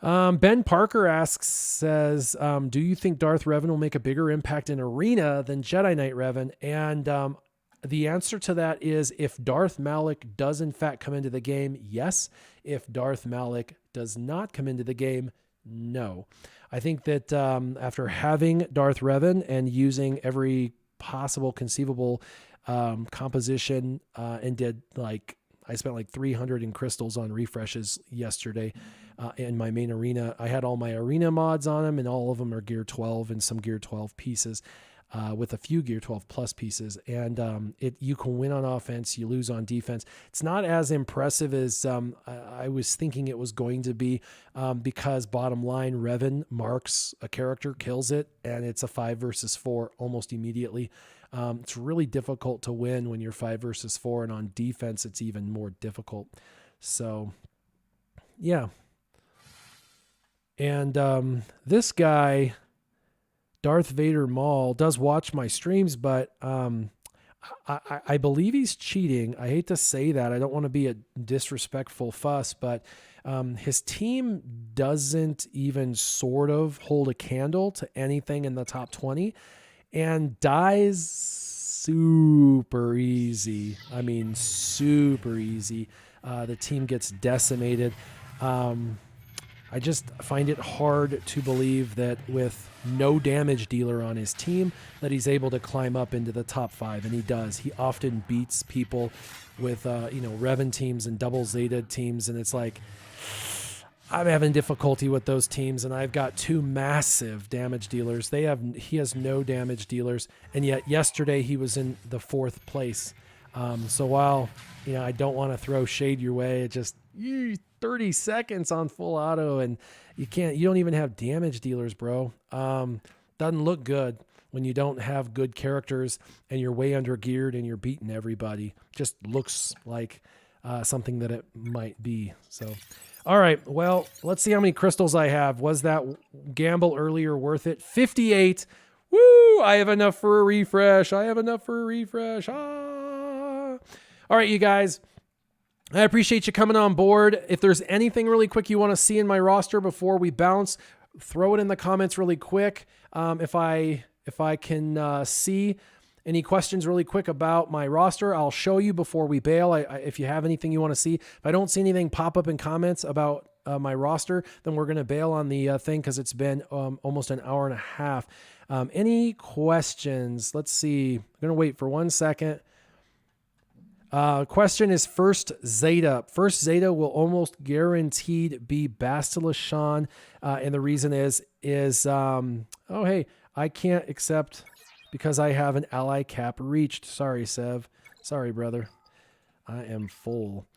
Ben Parker says, do you think Darth Revan will make a bigger impact in Arena than Jedi Knight Revan? And the answer to that is, if Darth Malak does in fact come into the game, yes. If Darth Malak does not come into the game, no. I think that after having Darth Revan and using every possible conceivable composition and I spent like 300 in crystals on refreshes yesterday in my main arena. I had all my arena mods on them, and all of them are Gear 12 and some Gear 12 pieces with a few Gear 12 plus pieces. And you can win on offense, you lose on defense. It's not as impressive as I was thinking it was going to be because bottom line, Revan marks a character, kills it, and it's a 5 versus 4 almost immediately. It's really difficult to win when you're 5 versus 4, and on defense, it's even more difficult. So, yeah. And this guy, Darth Vader Maul, does watch my streams, but I believe he's cheating. I hate to say that. I don't want to be a disrespectful fuss, but his team doesn't even sort of hold a candle to anything in the top 20. And dies super easy. I mean, super easy. The team gets decimated. I just find it hard to believe that with no damage dealer on his team that he's able to climb up into the top 5, and he does. He often beats people with Revan teams and double Zeta teams, and it's like, I'm having difficulty with those teams, and I've got 2 massive damage dealers. He has no damage dealers, and yet yesterday he was in the 4th place. So while I don't want to throw shade your way, it just 30 seconds on full auto, and you don't even have damage dealers, bro. Doesn't look good when you don't have good characters and you're way under geared and you're beating everybody. Just looks like something that it might be. So. All right, well, let's see how many crystals I have. Was that gamble earlier worth it? 58. Woo! I have enough for a refresh. Ah! All right, you guys. I appreciate you coming on board. If there's anything really quick you want to see in my roster before we bounce, throw it in the comments really quick. If I can see any questions really quick about my roster, I'll show you before we bail. If you have anything you want to see, if I don't see anything pop up in comments about my roster, then we're going to bail on the thing because it's been almost an hour and a half. Any questions? Let's see. I'm going to wait for 1 second. Question is First Zeta. First Zeta will almost guaranteed be Bastila Shan. And the reason is hey, I can't accept because I have an ally cap reached. Sorry, Sev. Sorry, brother. I am full.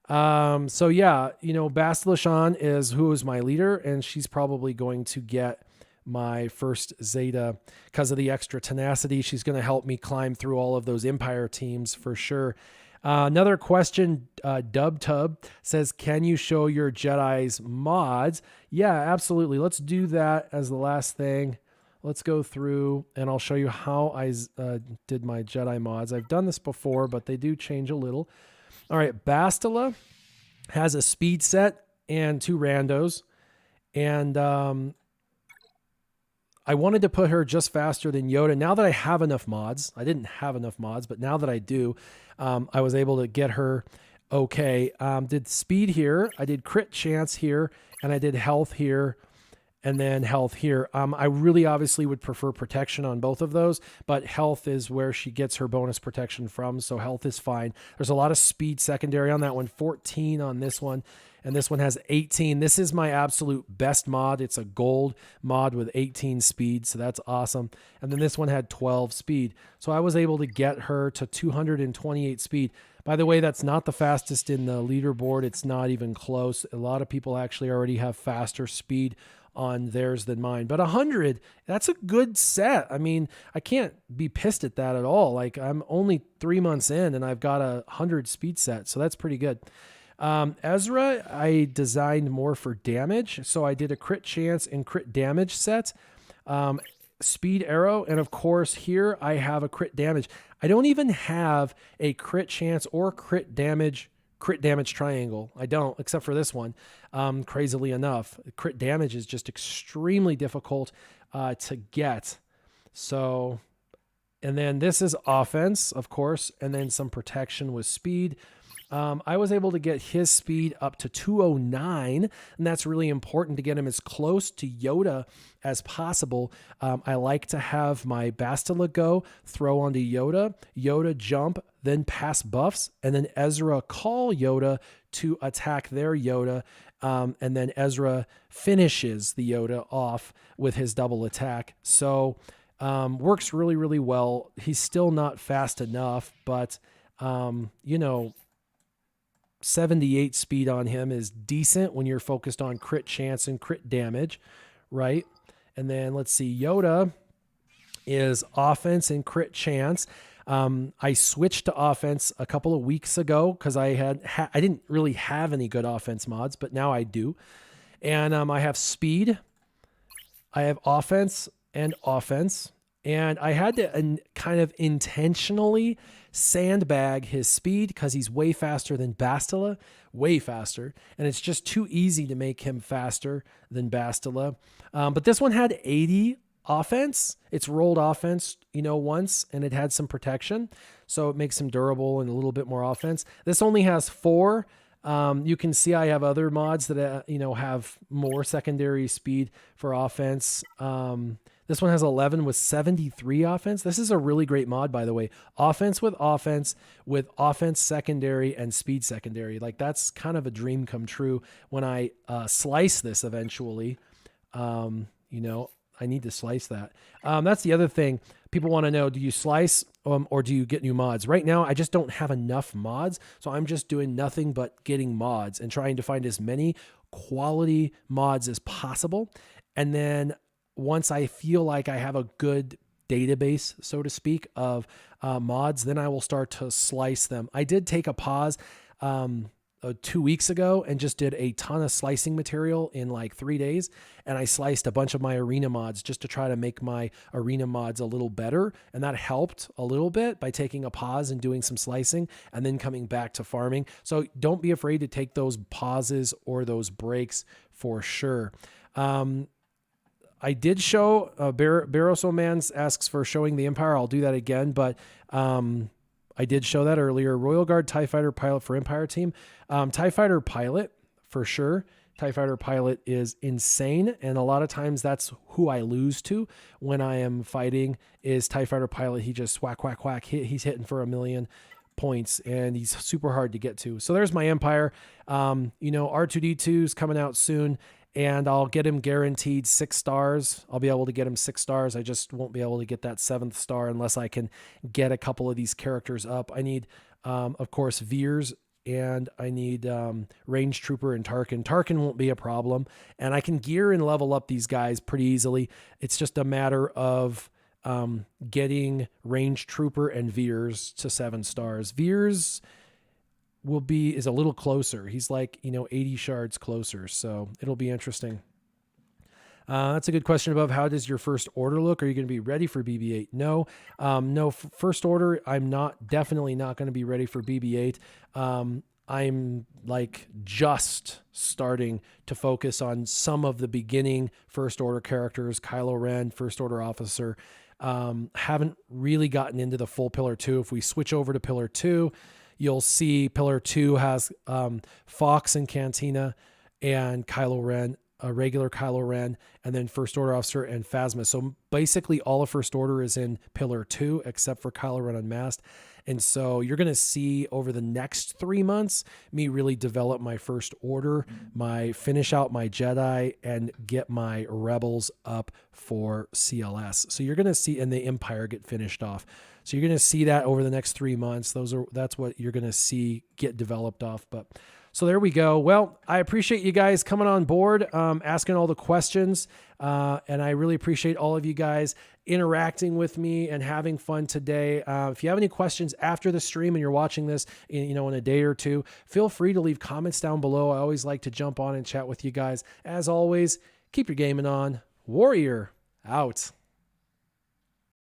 So yeah, Bastila Shan is who is my leader, and she's probably going to get my first Zeta because of the extra tenacity. She's going to help me climb through all of those Empire teams for sure. Another question, DubTub says, can you show your Jedi's mods? Yeah, absolutely. Let's do that as the last thing. Let's go through and I'll show you how I did my Jedi mods. I've done this before, but they do change a little. All right, Bastila has a speed set and 2 randos. And I wanted to put her just faster than Yoda. Now that I have enough mods, I didn't have enough mods, but now that I do, I was able to get her okay. Did speed here, I did crit chance here, and I did health here, and then health here. I really obviously would prefer protection on both of those, but health is where she gets her bonus protection from, so health is fine. There's a lot of speed secondary on that one, 14 on this one, and this one has 18. This is my absolute best mod. It's a gold mod with 18 speed, so that's awesome. And then this one had 12 speed. So I was able to get her to 228 speed. By the way, that's not the fastest in the leaderboard. It's not even close. A lot of people actually already have faster speed on theirs than mine. But 100, that's a good set. I mean, I can't be pissed at that at all. Like, I'm only 3 months in and I've got a 100 speed set, so that's pretty good. Ezra, I designed more for damage. So I did a crit chance and crit damage set, speed arrow. And of course here I have a crit damage. I don't even have a crit chance or crit damage triangle. I don't, except for this one. Crazily enough, crit damage is just extremely difficult, to get. So, and then this is offense, of course, and then some protection with speed. I was able to get his speed up to 209, and that's really important to get him as close to Yoda as possible. I like to have my Bastila go, throw onto Yoda, Yoda jump, then pass buffs, and then Ezra call Yoda to attack their Yoda, and then Ezra finishes the Yoda off with his double attack. So works really, really well. He's still not fast enough, but, 78 speed on him is decent when you're focused on crit chance and crit damage, right? And then let's see, Yoda is offense and crit chance. I switched to offense a couple of weeks ago because I didn't really have any good offense mods, but now I do. And I have speed, I have offense, and I had to kind of intentionally sandbag his speed because he's way faster than Bastila, way faster. And it's just too easy to make him faster than Bastila. But this one had 80 offense. It's rolled offense, once, and it had some protection. So it makes him durable and a little bit more offense. This only has 4. You can see I have other mods that, have more secondary speed for offense. This one has 11 with 73 offense. This is a really great mod, by the way. Offense with offense secondary and speed secondary. Like, that's kind of a dream come true when I slice this eventually. I need to slice that. That's the other thing. People want to know, do you slice or do you get new mods? Right now, I just don't have enough mods, so I'm just doing nothing but getting mods and trying to find as many quality mods as possible. And then once I feel like I have a good database, so to speak, of mods, then I will start to slice them. I did take a pause 2 weeks ago and just did a ton of slicing material in like 3 days. And I sliced a bunch of my arena mods just to try to make my arena mods a little better. And that helped a little bit by taking a pause and doing some slicing and then coming back to farming. So don't be afraid to take those pauses or those breaks for sure. I did show, Barroso asks for showing the Empire. I'll do that again, but I did show that earlier. Royal Guard TIE Fighter Pilot for Empire team. TIE Fighter Pilot, for sure. TIE Fighter Pilot is insane, and a lot of times that's who I lose to when I am fighting is TIE Fighter Pilot. He just whack, whack, whack. He's hitting for 1,000,000 points, and he's super hard to get to. So there's my Empire. R2-D2 is coming out soon, and I'll get him guaranteed 6 stars. I'll be able to get him 6 stars. I just won't be able to get that 7th star unless I can get a couple of these characters up. I need, of course, Veers and I need Range Trooper and Tarkin. Tarkin won't be a problem, and I can gear and level up these guys pretty easily. It's just a matter of getting Range Trooper and Veers to 7 stars. Veers is a little closer. He's like, 80 shards closer, so it'll be interesting. That's a good question above. How does your first order look? Are you going to be ready for BB-8? No. First order, I'm definitely not going to be ready for BB-8. I'm like just starting to focus on some of the beginning first order characters, Kylo Ren, first order officer. Haven't really gotten into the full Pillar 2. If we switch over to Pillar 2, you'll see Pillar 2 has Fox and Cantina and Kylo Ren, a regular Kylo Ren, and then First Order Officer and Phasma. So basically all of First Order is in Pillar 2 except for Kylo Ren Unmasked. And so you're going to see over the next 3 months me really develop my First Order, finish out my Jedi, and get my Rebels up for CLS. So you're going to see, and the Empire get finished off. So you're going to see that over the next 3 months. That's what you're going to see get developed off. So there we go. Well, I appreciate you guys coming on board, asking all the questions. And I really appreciate all of you guys interacting with me and having fun today. If you have any questions after the stream and you're watching this, in a day or two, feel free to leave comments down below. I always like to jump on and chat with you guys. As always, keep your gaming on. Warrior out.